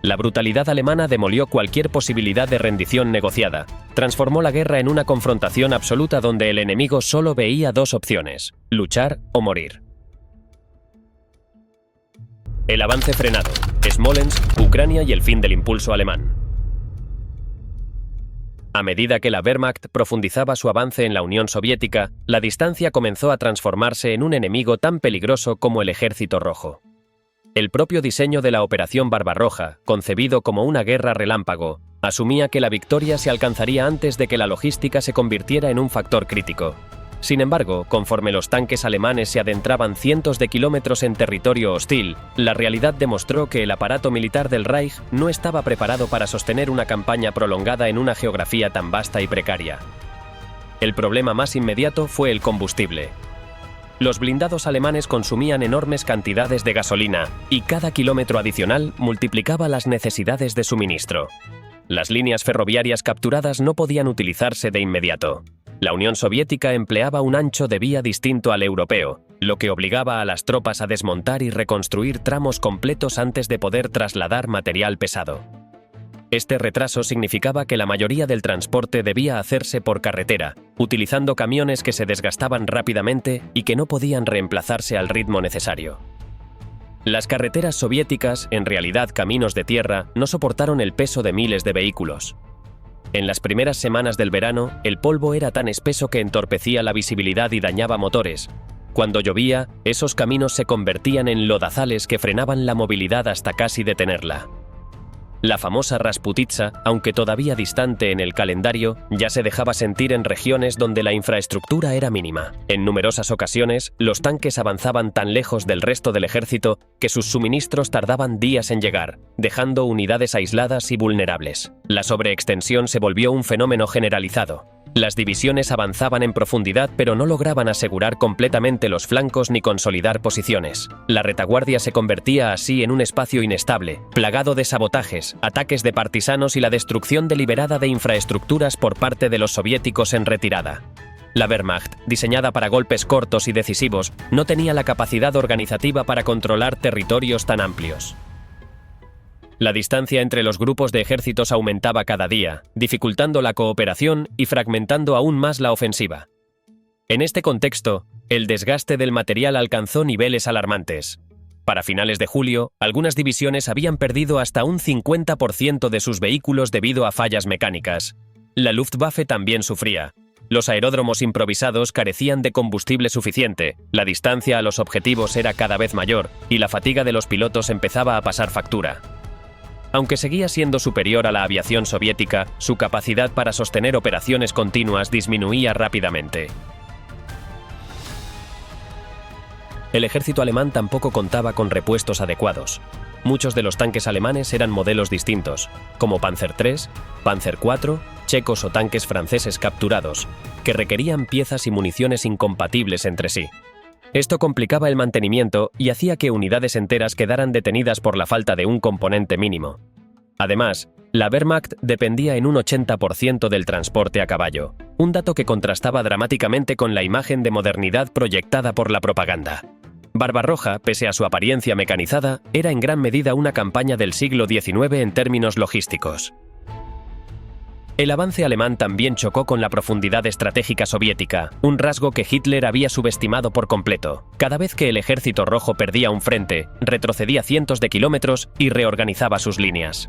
La brutalidad alemana demolió cualquier posibilidad de rendición negociada, transformó la guerra en una confrontación absoluta donde el enemigo solo veía dos opciones: luchar o morir. El avance frenado, Smolensk, Ucrania y el fin del impulso alemán. A medida que la Wehrmacht profundizaba su avance en la Unión Soviética, la distancia comenzó a transformarse en un enemigo tan peligroso como el Ejército Rojo. El propio diseño de la Operación Barbarroja, concebido como una guerra relámpago, asumía que la victoria se alcanzaría antes de que la logística se convirtiera en un factor crítico. Sin embargo, conforme los tanques alemanes se adentraban cientos de kilómetros en territorio hostil, la realidad demostró que el aparato militar del Reich no estaba preparado para sostener una campaña prolongada en una geografía tan vasta y precaria. El problema más inmediato fue el combustible. Los blindados alemanes consumían enormes cantidades de gasolina y cada kilómetro adicional multiplicaba las necesidades de suministro. Las líneas ferroviarias capturadas no podían utilizarse de inmediato. La Unión Soviética empleaba un ancho de vía distinto al europeo, lo que obligaba a las tropas a desmontar y reconstruir tramos completos antes de poder trasladar material pesado. Este retraso significaba que la mayoría del transporte debía hacerse por carretera, utilizando camiones que se desgastaban rápidamente y que no podían reemplazarse al ritmo necesario. Las carreteras soviéticas, en realidad caminos de tierra, no soportaron el peso de miles de vehículos. En las primeras semanas del verano, el polvo era tan espeso que entorpecía la visibilidad y dañaba motores. Cuando llovía, esos caminos se convertían en lodazales que frenaban la movilidad hasta casi detenerla. La famosa Rasputitsa, aunque todavía distante en el calendario, ya se dejaba sentir en regiones donde la infraestructura era mínima. En numerosas ocasiones, los tanques avanzaban tan lejos del resto del ejército que sus suministros tardaban días en llegar, dejando unidades aisladas y vulnerables. La sobreextensión se volvió un fenómeno generalizado. Las divisiones avanzaban en profundidad pero no lograban asegurar completamente los flancos ni consolidar posiciones. La retaguardia se convertía así en un espacio inestable, plagado de sabotajes, ataques de partisanos y la destrucción deliberada de infraestructuras por parte de los soviéticos en retirada. La Wehrmacht, diseñada para golpes cortos y decisivos, no tenía la capacidad organizativa para controlar territorios tan amplios. La distancia entre los grupos de ejércitos aumentaba cada día, dificultando la cooperación y fragmentando aún más la ofensiva. En este contexto, el desgaste del material alcanzó niveles alarmantes. Para finales de julio, algunas divisiones habían perdido hasta un 50% de sus vehículos debido a fallas mecánicas. La Luftwaffe también sufría. Los aeródromos improvisados carecían de combustible suficiente, la distancia a los objetivos era cada vez mayor y la fatiga de los pilotos empezaba a pasar factura. Aunque seguía siendo superior a la aviación soviética, su capacidad para sostener operaciones continuas disminuía rápidamente. El ejército alemán tampoco contaba con repuestos adecuados. Muchos de los tanques alemanes eran modelos distintos, como Panzer III, Panzer IV, checos o tanques franceses capturados, que requerían piezas y municiones incompatibles entre sí. Esto complicaba el mantenimiento y hacía que unidades enteras quedaran detenidas por la falta de un componente mínimo. Además, la Wehrmacht dependía en un 80% del transporte a caballo, un dato que contrastaba dramáticamente con la imagen de modernidad proyectada por la propaganda. Barbarroja, pese a su apariencia mecanizada, era en gran medida una campaña del siglo XIX en términos logísticos. El avance alemán también chocó con la profundidad estratégica soviética, un rasgo que Hitler había subestimado por completo. Cada vez que el Ejército Rojo perdía un frente, retrocedía cientos de kilómetros y reorganizaba sus líneas.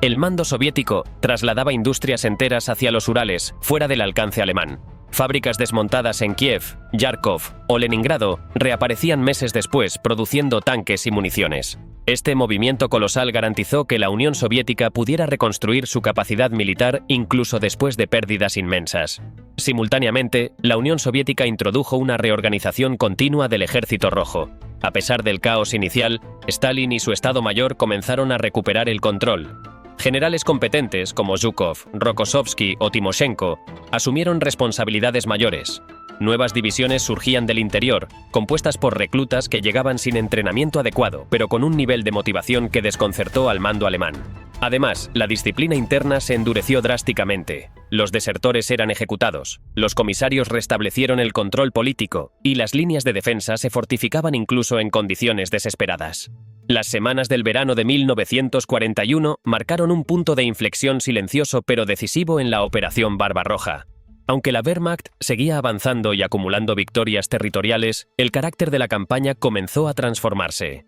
El mando soviético trasladaba industrias enteras hacia los Urales, fuera del alcance alemán. Fábricas desmontadas en Kiev, Yarkov o Leningrado reaparecían meses después produciendo tanques y municiones. Este movimiento colosal garantizó que la Unión Soviética pudiera reconstruir su capacidad militar incluso después de pérdidas inmensas. Simultáneamente, la Unión Soviética introdujo una reorganización continua del Ejército Rojo. A pesar del caos inicial, Stalin y su Estado Mayor comenzaron a recuperar el control. Generales competentes como Zhukov, Rokossovsky o Timoshenko asumieron responsabilidades mayores. Nuevas divisiones surgían del interior, compuestas por reclutas que llegaban sin entrenamiento adecuado, pero con un nivel de motivación que desconcertó al mando alemán. Además, la disciplina interna se endureció drásticamente. Los desertores eran ejecutados, los comisarios restablecieron el control político y las líneas de defensa se fortificaban incluso en condiciones desesperadas. Las semanas del verano de 1941 marcaron un punto de inflexión silencioso pero decisivo en la Operación Barbarroja. Aunque la Wehrmacht seguía avanzando y acumulando victorias territoriales, el carácter de la campaña comenzó a transformarse.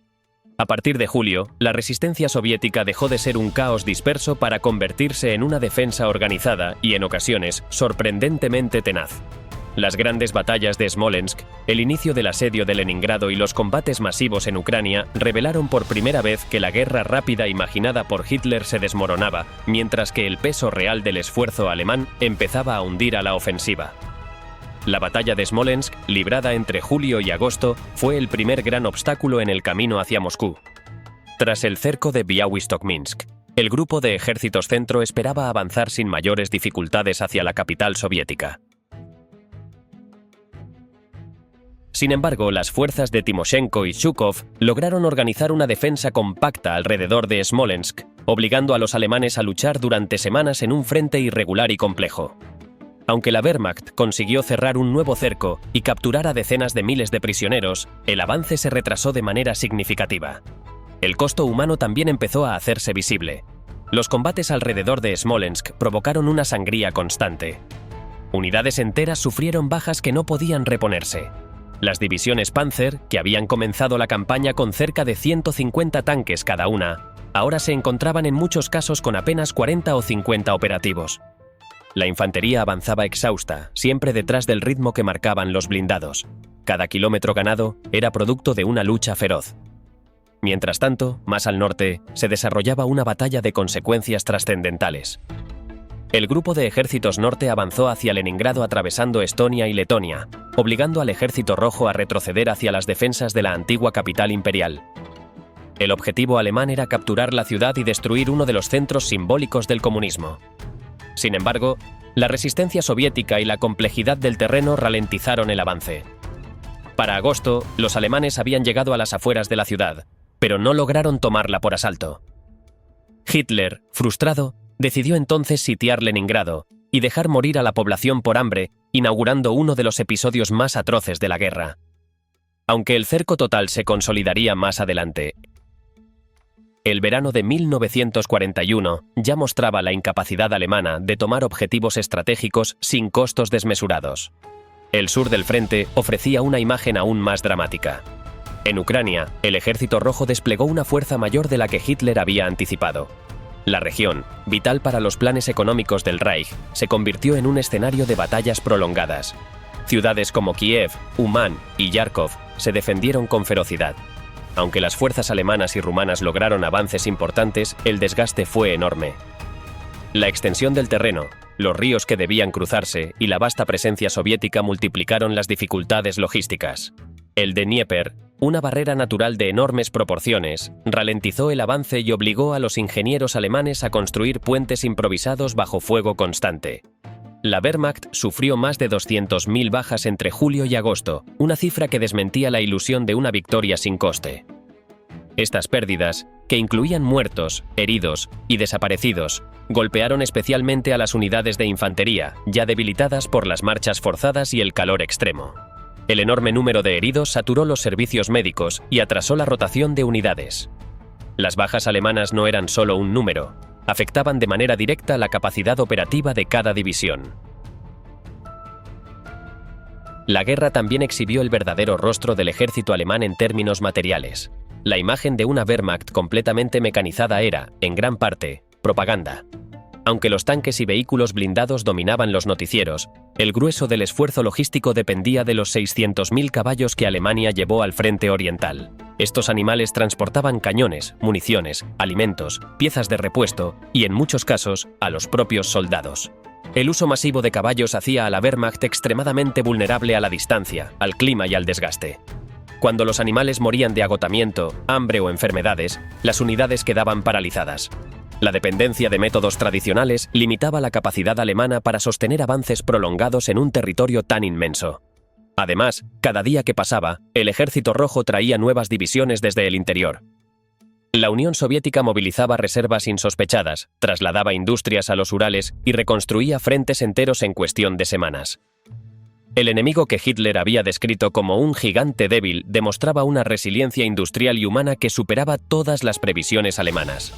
A partir de julio, la resistencia soviética dejó de ser un caos disperso para convertirse en una defensa organizada y, en ocasiones, sorprendentemente tenaz. Las grandes batallas de Smolensk, el inicio del asedio de Leningrado y los combates masivos en Ucrania revelaron por primera vez que la guerra rápida imaginada por Hitler se desmoronaba, mientras que el peso real del esfuerzo alemán empezaba a hundir a la ofensiva. La batalla de Smolensk, librada entre julio y agosto, fue el primer gran obstáculo en el camino hacia Moscú. Tras el cerco de Białystok-Minsk, el grupo de ejércitos centro esperaba avanzar sin mayores dificultades hacia la capital soviética. Sin embargo, las fuerzas de Timoshenko y Zhukov lograron organizar una defensa compacta alrededor de Smolensk, obligando a los alemanes a luchar durante semanas en un frente irregular y complejo. Aunque la Wehrmacht consiguió cerrar un nuevo cerco y capturar a decenas de miles de prisioneros, el avance se retrasó de manera significativa. El costo humano también empezó a hacerse visible. Los combates alrededor de Smolensk provocaron una sangría constante. Unidades enteras sufrieron bajas que no podían reponerse. Las divisiones Panzer, que habían comenzado la campaña con cerca de 150 tanques cada una, ahora se encontraban en muchos casos con apenas 40 o 50 operativos. La infantería avanzaba exhausta, siempre detrás del ritmo que marcaban los blindados. Cada kilómetro ganado era producto de una lucha feroz. Mientras tanto, más al norte, se desarrollaba una batalla de consecuencias trascendentales. El grupo de ejércitos norte avanzó hacia Leningrado atravesando Estonia y Letonia, obligando al Ejército Rojo a retroceder hacia las defensas de la antigua capital imperial. El objetivo alemán era capturar la ciudad y destruir uno de los centros simbólicos del comunismo. Sin embargo, la resistencia soviética y la complejidad del terreno ralentizaron el avance. Para agosto, los alemanes habían llegado a las afueras de la ciudad, pero no lograron tomarla por asalto. Hitler, frustrado, decidió entonces sitiar Leningrado y dejar morir a la población por hambre, inaugurando uno de los episodios más atroces de la guerra. Aunque el cerco total se consolidaría más adelante, el verano de 1941 ya mostraba la incapacidad alemana de tomar objetivos estratégicos sin costos desmesurados. El sur del frente ofrecía una imagen aún más dramática. En Ucrania, el Ejército Rojo desplegó una fuerza mayor de la que Hitler había anticipado. La región, vital para los planes económicos del Reich, se convirtió en un escenario de batallas prolongadas. Ciudades como Kiev, Umán y Yarkov se defendieron con ferocidad. Aunque las fuerzas alemanas y rumanas lograron avances importantes, el desgaste fue enorme. La extensión del terreno, los ríos que debían cruzarse y la vasta presencia soviética multiplicaron las dificultades logísticas. El Dnieper, una barrera natural de enormes proporciones, ralentizó el avance y obligó a los ingenieros alemanes a construir puentes improvisados bajo fuego constante. La Wehrmacht sufrió más de 200.000 bajas entre julio y agosto, una cifra que desmentía la ilusión de una victoria sin coste. Estas pérdidas, que incluían muertos, heridos y desaparecidos, golpearon especialmente a las unidades de infantería, ya debilitadas por las marchas forzadas y el calor extremo. El enorme número de heridos saturó los servicios médicos y atrasó la rotación de unidades. Las bajas alemanas no eran solo un número, afectaban de manera directa la capacidad operativa de cada división. La guerra también exhibió el verdadero rostro del ejército alemán en términos materiales. La imagen de una Wehrmacht completamente mecanizada era, en gran parte, propaganda. Aunque los tanques y vehículos blindados dominaban los noticieros, el grueso del esfuerzo logístico dependía de los 600.000 caballos que Alemania llevó al frente oriental. Estos animales transportaban cañones, municiones, alimentos, piezas de repuesto y, en muchos casos, a los propios soldados. El uso masivo de caballos hacía a la Wehrmacht extremadamente vulnerable a la distancia, al clima y al desgaste. Cuando los animales morían de agotamiento, hambre o enfermedades, las unidades quedaban paralizadas. La dependencia de métodos tradicionales limitaba la capacidad alemana para sostener avances prolongados en un territorio tan inmenso. Además, cada día que pasaba, el Ejército Rojo traía nuevas divisiones desde el interior. La Unión Soviética movilizaba reservas insospechadas, trasladaba industrias a los Urales y reconstruía frentes enteros en cuestión de semanas. El enemigo que Hitler había descrito como un gigante débil demostraba una resiliencia industrial y humana que superaba todas las previsiones alemanas.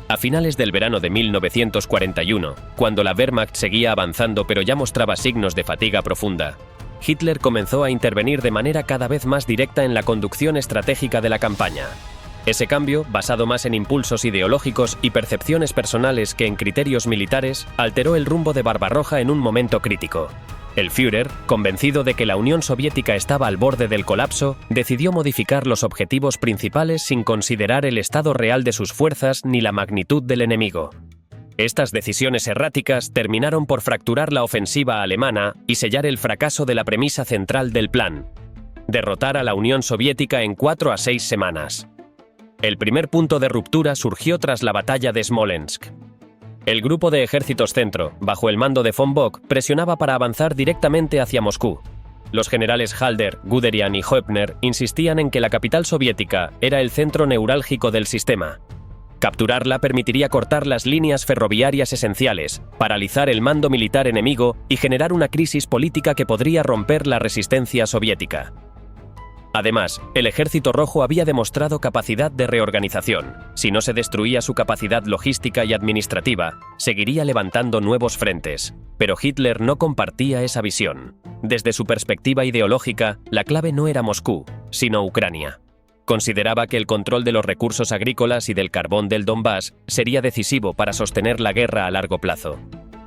A finales del verano de 1941, cuando la Wehrmacht seguía avanzando pero ya mostraba signos de fatiga profunda, Hitler comenzó a intervenir de manera cada vez más directa en la conducción estratégica de la campaña. Ese cambio, basado más en impulsos ideológicos y percepciones personales que en criterios militares, alteró el rumbo de Barbarroja en un momento crítico. El Führer, convencido de que la Unión Soviética estaba al borde del colapso, decidió modificar los objetivos principales sin considerar el estado real de sus fuerzas ni la magnitud del enemigo. Estas decisiones erráticas terminaron por fracturar la ofensiva alemana y sellar el fracaso de la premisa central del plan: derrotar a la Unión Soviética en 4 a 6 semanas. El primer punto de ruptura surgió tras la batalla de Smolensk. El grupo de ejércitos centro, bajo el mando de von Bock, presionaba para avanzar directamente hacia Moscú. Los generales Halder, Guderian y Hoepner insistían en que la capital soviética era el centro neurálgico del sistema. Capturarla permitiría cortar las líneas ferroviarias esenciales, paralizar el mando militar enemigo y generar una crisis política que podría romper la resistencia soviética. Además, el Ejército Rojo había demostrado capacidad de reorganización. Si no se destruía su capacidad logística y administrativa, seguiría levantando nuevos frentes. Pero Hitler no compartía esa visión. Desde su perspectiva ideológica, la clave no era Moscú, sino Ucrania. Consideraba que el control de los recursos agrícolas y del carbón del Donbass sería decisivo para sostener la guerra a largo plazo.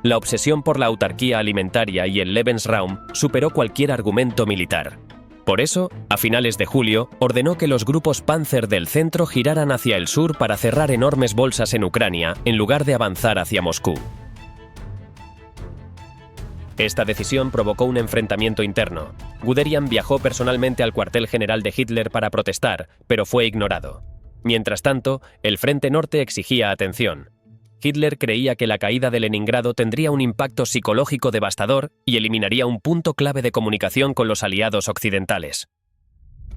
La obsesión por la autarquía alimentaria y el Lebensraum superó cualquier argumento militar. Por eso, a finales de julio, ordenó que los grupos Panzer del centro giraran hacia el sur para cerrar enormes bolsas en Ucrania, en lugar de avanzar hacia Moscú. Esta decisión provocó un enfrentamiento interno. Guderian viajó personalmente al cuartel general de Hitler para protestar, pero fue ignorado. Mientras tanto, el Frente Norte exigía atención. Hitler creía que la caída de Leningrado tendría un impacto psicológico devastador y eliminaría un punto clave de comunicación con los aliados occidentales.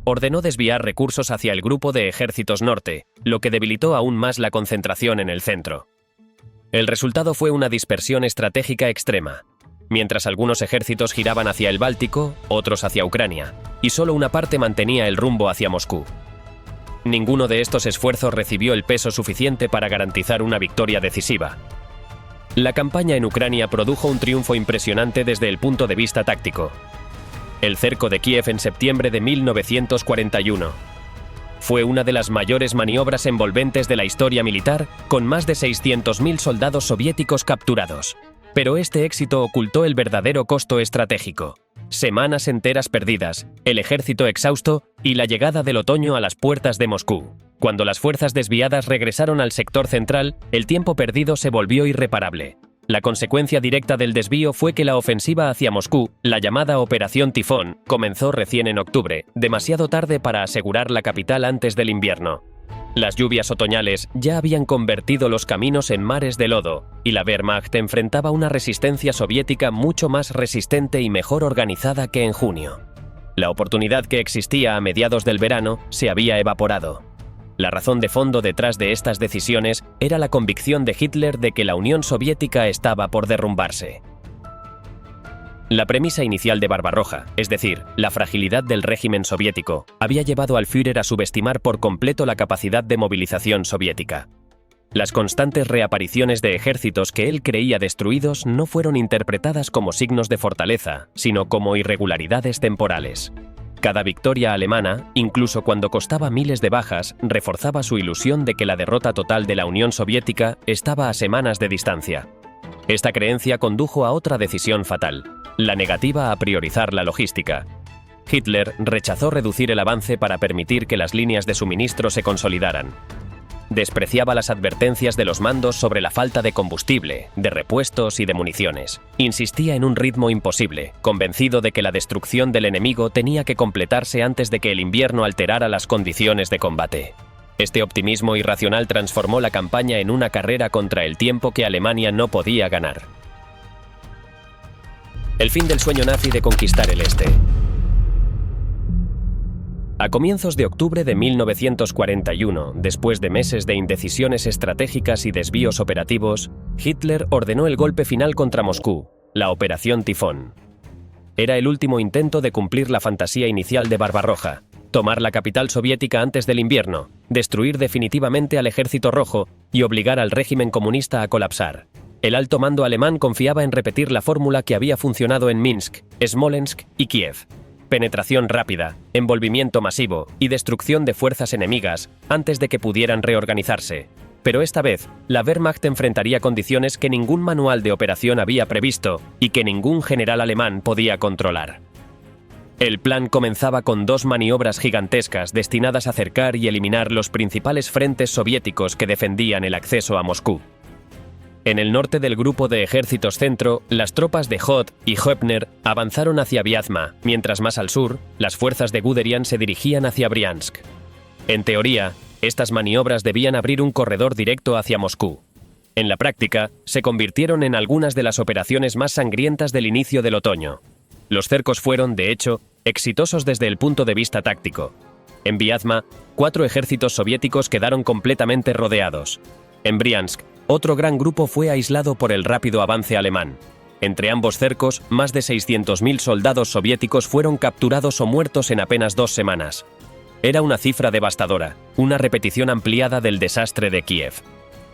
Ordenó desviar recursos hacia el grupo de ejércitos norte, lo que debilitó aún más la concentración en el centro. El resultado fue una dispersión estratégica extrema. Mientras algunos ejércitos giraban hacia el Báltico, otros hacia Ucrania, y solo una parte mantenía el rumbo hacia Moscú. Ninguno de estos esfuerzos recibió el peso suficiente para garantizar una victoria decisiva. La campaña en Ucrania produjo un triunfo impresionante desde el punto de vista táctico. El cerco de Kiev en septiembre de 1941. Fue una de las mayores maniobras envolventes de la historia militar, con más de 600.000 soldados soviéticos capturados. Pero este éxito ocultó el verdadero costo estratégico. Semanas enteras perdidas, el ejército exhausto y la llegada del otoño a las puertas de Moscú. Cuando las fuerzas desviadas regresaron al sector central, el tiempo perdido se volvió irreparable. La consecuencia directa del desvío fue que la ofensiva hacia Moscú, la llamada Operación Tifón, comenzó recién en octubre, demasiado tarde para asegurar la capital antes del invierno. Las lluvias otoñales ya habían convertido los caminos en mares de lodo, y la Wehrmacht enfrentaba una resistencia soviética mucho más resistente y mejor organizada que en junio. La oportunidad que existía a mediados del verano se había evaporado. La razón de fondo detrás de estas decisiones era la convicción de Hitler de que la Unión Soviética estaba por derrumbarse. La premisa inicial de Barbarroja, es decir, la fragilidad del régimen soviético, había llevado al Führer a subestimar por completo la capacidad de movilización soviética. Las constantes reapariciones de ejércitos que él creía destruidos no fueron interpretadas como signos de fortaleza, sino como irregularidades temporales. Cada victoria alemana, incluso cuando costaba miles de bajas, reforzaba su ilusión de que la derrota total de la Unión Soviética estaba a semanas de distancia. Esta creencia condujo a otra decisión fatal: la negativa a priorizar la logística. Hitler rechazó reducir el avance para permitir que las líneas de suministro se consolidaran. Despreciaba las advertencias de los mandos sobre la falta de combustible, de repuestos y de municiones. Insistía en un ritmo imposible, convencido de que la destrucción del enemigo tenía que completarse antes de que el invierno alterara las condiciones de combate. Este optimismo irracional transformó la campaña en una carrera contra el tiempo que Alemania no podía ganar. El fin del sueño nazi de conquistar el este. A comienzos de octubre de 1941, después de meses de indecisiones estratégicas y desvíos operativos, Hitler ordenó el golpe final contra Moscú, la Operación Tifón. Era el último intento de cumplir la fantasía inicial de Barbarroja: tomar la capital soviética antes del invierno, destruir definitivamente al Ejército Rojo y obligar al régimen comunista a colapsar. El alto mando alemán confiaba en repetir la fórmula que había funcionado en Minsk, Smolensk y Kiev: penetración rápida, envolvimiento masivo y destrucción de fuerzas enemigas antes de que pudieran reorganizarse. Pero esta vez, la Wehrmacht enfrentaría condiciones que ningún manual de operación había previsto y que ningún general alemán podía controlar. El plan comenzaba con dos maniobras gigantescas destinadas a cercar y eliminar los principales frentes soviéticos que defendían el acceso a Moscú. En el norte del grupo de ejércitos centro, las tropas de Hoth y Hoepner avanzaron hacia Vyazma, mientras más al sur, las fuerzas de Guderian se dirigían hacia Briansk. En teoría, estas maniobras debían abrir un corredor directo hacia Moscú. En la práctica, se convirtieron en algunas de las operaciones más sangrientas del inicio del otoño. Los cercos fueron, de hecho, exitosos desde el punto de vista táctico. En Vyazma, 4 ejércitos soviéticos quedaron completamente rodeados. En Briansk, otro gran grupo fue aislado por el rápido avance alemán. Entre ambos cercos, más de 600.000 soldados soviéticos fueron capturados o muertos en apenas 2 semanas. Era una cifra devastadora, una repetición ampliada del desastre de Kiev.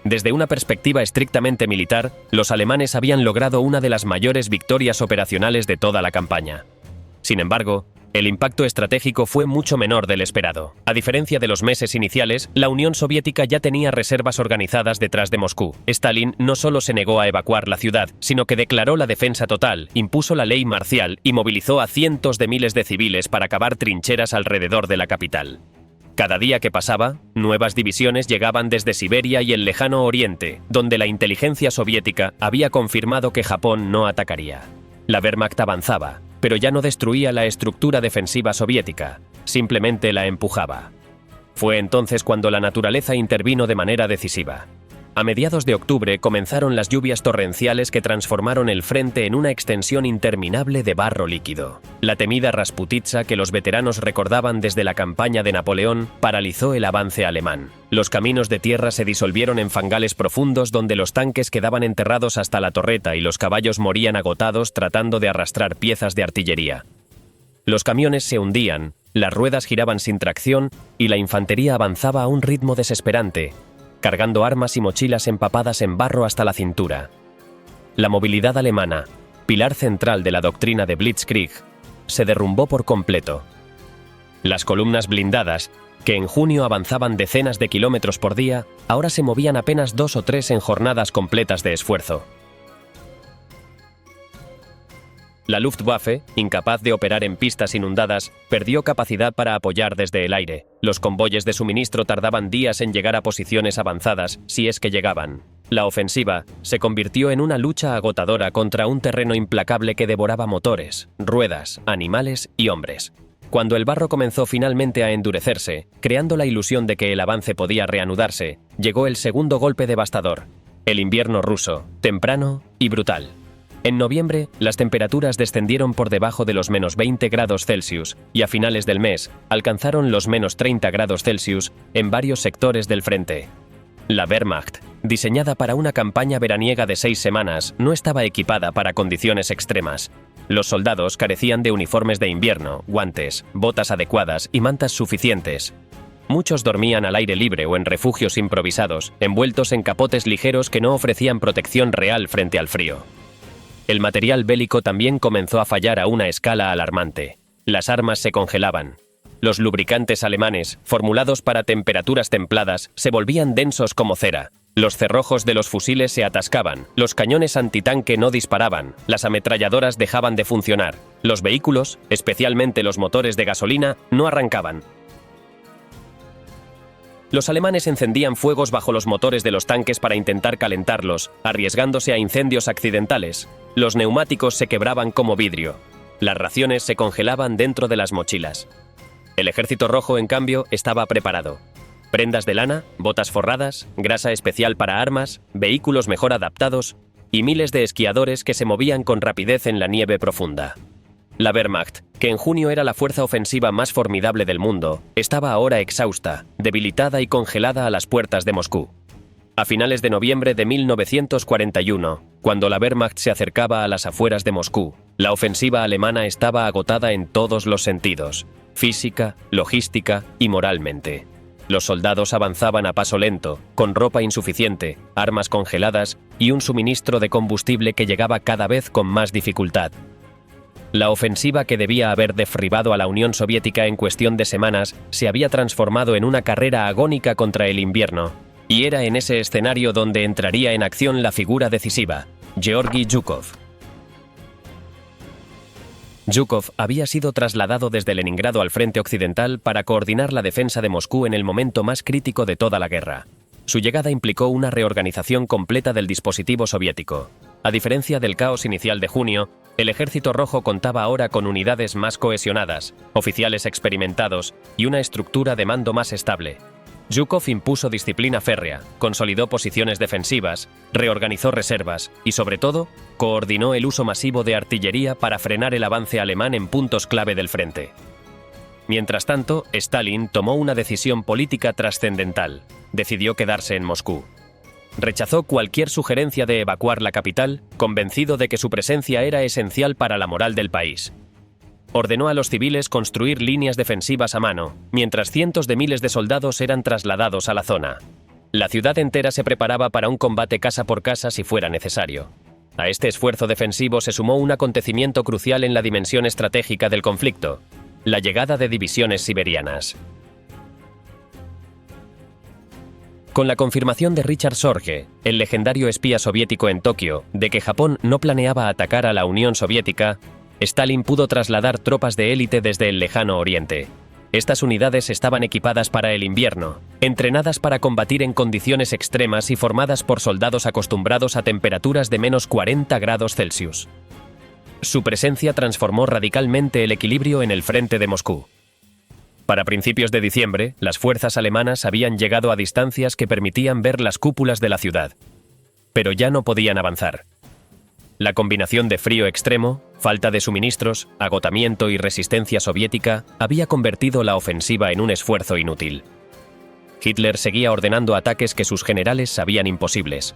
Desde una perspectiva estrictamente militar, los alemanes habían logrado una de las mayores victorias operacionales de toda la campaña. Sin embargo, el impacto estratégico fue mucho menor del esperado. A diferencia de los meses iniciales, la Unión Soviética ya tenía reservas organizadas detrás de Moscú. Stalin no solo se negó a evacuar la ciudad, sino que declaró la defensa total, impuso la ley marcial y movilizó a cientos de miles de civiles para cavar trincheras alrededor de la capital. Cada día que pasaba, nuevas divisiones llegaban desde Siberia y el lejano Oriente, donde la inteligencia soviética había confirmado que Japón no atacaría. La Wehrmacht avanzaba, pero ya no destruía la estructura defensiva soviética, simplemente la empujaba. Fue entonces cuando la naturaleza intervino de manera decisiva. A mediados de octubre comenzaron las lluvias torrenciales que transformaron el frente en una extensión interminable de barro líquido. La temida Rasputitsa que los veteranos recordaban desde la campaña de Napoleón paralizó el avance alemán. Los caminos de tierra se disolvieron en fangales profundos donde los tanques quedaban enterrados hasta la torreta y los caballos morían agotados tratando de arrastrar piezas de artillería. Los camiones se hundían, las ruedas giraban sin tracción y la infantería avanzaba a un ritmo desesperante, cargando armas y mochilas empapadas en barro hasta la cintura. La movilidad alemana, pilar central de la doctrina de Blitzkrieg, se derrumbó por completo. Las columnas blindadas, que en junio avanzaban decenas de kilómetros por día, ahora se movían apenas 2 o 3 en jornadas completas de esfuerzo. La Luftwaffe, incapaz de operar en pistas inundadas, perdió capacidad para apoyar desde el aire. Los convoyes de suministro tardaban días en llegar a posiciones avanzadas, si es que llegaban. La ofensiva se convirtió en una lucha agotadora contra un terreno implacable que devoraba motores, ruedas, animales y hombres. Cuando el barro comenzó finalmente a endurecerse, creando la ilusión de que el avance podía reanudarse, llegó el segundo golpe devastador: el invierno ruso, temprano y brutal. En noviembre, las temperaturas descendieron por debajo de los menos 20 grados Celsius y a finales del mes alcanzaron los menos 30 grados Celsius en varios sectores del frente. La Wehrmacht, diseñada para una campaña veraniega de 6 semanas, no estaba equipada para condiciones extremas. Los soldados carecían de uniformes de invierno, guantes, botas adecuadas y mantas suficientes. Muchos dormían al aire libre o en refugios improvisados, envueltos en capotes ligeros que no ofrecían protección real frente al frío. El material bélico también comenzó a fallar a una escala alarmante. Las armas se congelaban. Los lubricantes alemanes, formulados para temperaturas templadas, se volvían densos como cera. Los cerrojos de los fusiles se atascaban, los cañones antitanque no disparaban, las ametralladoras dejaban de funcionar, los vehículos, especialmente los motores de gasolina, no arrancaban. Los alemanes encendían fuegos bajo los motores de los tanques para intentar calentarlos, arriesgándose a incendios accidentales. Los neumáticos se quebraban como vidrio. Las raciones se congelaban dentro de las mochilas. El Ejército Rojo, en cambio, estaba preparado. Prendas de lana, botas forradas, grasa especial para armas, vehículos mejor adaptados y miles de esquiadores que se movían con rapidez en la nieve profunda. La Wehrmacht, que en junio era la fuerza ofensiva más formidable del mundo, estaba ahora exhausta, debilitada y congelada a las puertas de Moscú. A finales de noviembre de 1941, cuando la Wehrmacht se acercaba a las afueras de Moscú, la ofensiva alemana estaba agotada en todos los sentidos: física, logística y moralmente. Los soldados avanzaban a paso lento, con ropa insuficiente, armas congeladas y un suministro de combustible que llegaba cada vez con más dificultad. La ofensiva que debía haber derribado a la Unión Soviética en cuestión de semanas se había transformado en una carrera agónica contra el invierno, y era en ese escenario donde entraría en acción la figura decisiva, Georgi Zhukov. Zhukov había sido trasladado desde Leningrado al frente occidental para coordinar la defensa de Moscú en el momento más crítico de toda la guerra. Su llegada implicó una reorganización completa del dispositivo soviético. A diferencia del caos inicial de junio, el Ejército Rojo contaba ahora con unidades más cohesionadas, oficiales experimentados y una estructura de mando más estable. Zhukov impuso disciplina férrea, consolidó posiciones defensivas, reorganizó reservas y, sobre todo, coordinó el uso masivo de artillería para frenar el avance alemán en puntos clave del frente. Mientras tanto, Stalin tomó una decisión política trascendental. Decidió quedarse en Moscú. Rechazó cualquier sugerencia de evacuar la capital, convencido de que su presencia era esencial para la moral del país. Ordenó a los civiles construir líneas defensivas a mano, mientras cientos de miles de soldados eran trasladados a la zona. La ciudad entera se preparaba para un combate casa por casa si fuera necesario. A este esfuerzo defensivo se sumó un acontecimiento crucial en la dimensión estratégica del conflicto: la llegada de divisiones siberianas. Con la confirmación de Richard Sorge, el legendario espía soviético en Tokio, de que Japón no planeaba atacar a la Unión Soviética, Stalin pudo trasladar tropas de élite desde el lejano oriente. Estas unidades estaban equipadas para el invierno, entrenadas para combatir en condiciones extremas y formadas por soldados acostumbrados a temperaturas de menos 40 grados Celsius. Su presencia transformó radicalmente el equilibrio en el frente de Moscú. Para principios de diciembre, las fuerzas alemanas habían llegado a distancias que permitían ver las cúpulas de la ciudad. Pero ya no podían avanzar. La combinación de frío extremo, falta de suministros, agotamiento y resistencia soviética había convertido la ofensiva en un esfuerzo inútil. Hitler seguía ordenando ataques que sus generales sabían imposibles.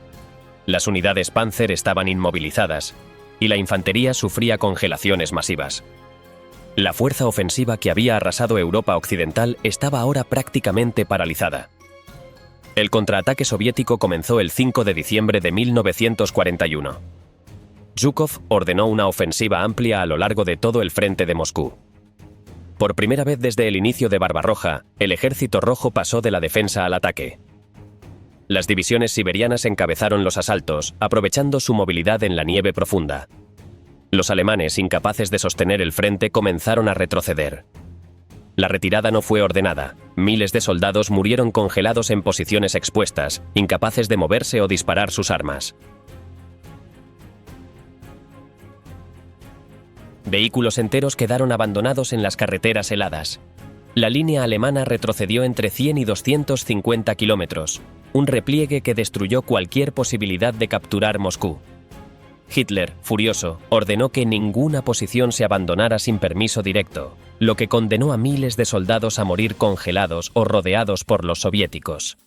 Las unidades Panzer estaban inmovilizadas y la infantería sufría congelaciones masivas. La fuerza ofensiva que había arrasado Europa Occidental estaba ahora prácticamente paralizada. El contraataque soviético comenzó el 5 de diciembre de 1941. Zhukov ordenó una ofensiva amplia a lo largo de todo el frente de Moscú. Por primera vez desde el inicio de Barbarroja, el Ejército Rojo pasó de la defensa al ataque. Las divisiones siberianas encabezaron los asaltos, aprovechando su movilidad en la nieve profunda. Los alemanes, incapaces de sostener el frente, comenzaron a retroceder. La retirada no fue ordenada. Miles de soldados murieron congelados en posiciones expuestas, incapaces de moverse o disparar sus armas. Vehículos enteros quedaron abandonados en las carreteras heladas. La línea alemana retrocedió entre 100 y 250 kilómetros, un repliegue que destruyó cualquier posibilidad de capturar Moscú. Hitler, furioso, ordenó que ninguna posición se abandonara sin permiso directo, lo que condenó a miles de soldados a morir congelados o rodeados por los soviéticos.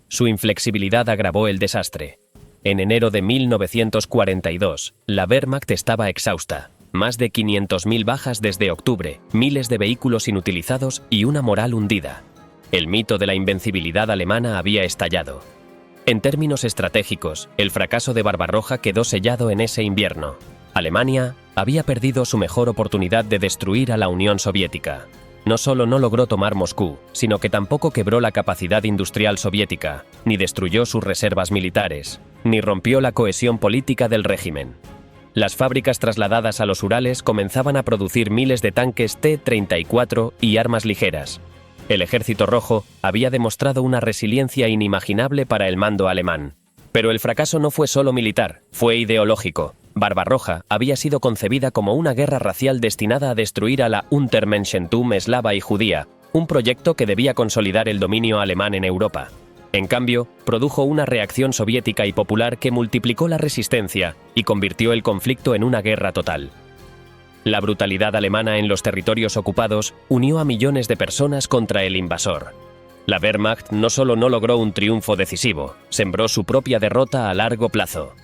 Su inflexibilidad agravó el desastre. En enero de 1942, la Wehrmacht estaba exhausta. Más de 500.000 bajas desde octubre, miles de vehículos inutilizados y una moral hundida. El mito de la invencibilidad alemana había estallado. En términos estratégicos, el fracaso de Barbarroja quedó sellado en ese invierno. Alemania había perdido su mejor oportunidad de destruir a la Unión Soviética. No solo no logró tomar Moscú, sino que tampoco quebró la capacidad industrial soviética, ni destruyó sus reservas militares, ni rompió la cohesión política del régimen. Las fábricas trasladadas a los Urales comenzaban a producir miles de tanques T-34 y armas ligeras. El Ejército Rojo había demostrado una resiliencia inimaginable para el mando alemán. Pero el fracaso no fue solo militar, fue ideológico. Barbarroja había sido concebida como una guerra racial destinada a destruir a la Untermenschentum eslava y judía, un proyecto que debía consolidar el dominio alemán en Europa. En cambio, produjo una reacción soviética y popular que multiplicó la resistencia y convirtió el conflicto en una guerra total. La brutalidad alemana en los territorios ocupados unió a millones de personas contra el invasor. La Wehrmacht no solo no logró un triunfo decisivo, sembró su propia derrota a largo plazo.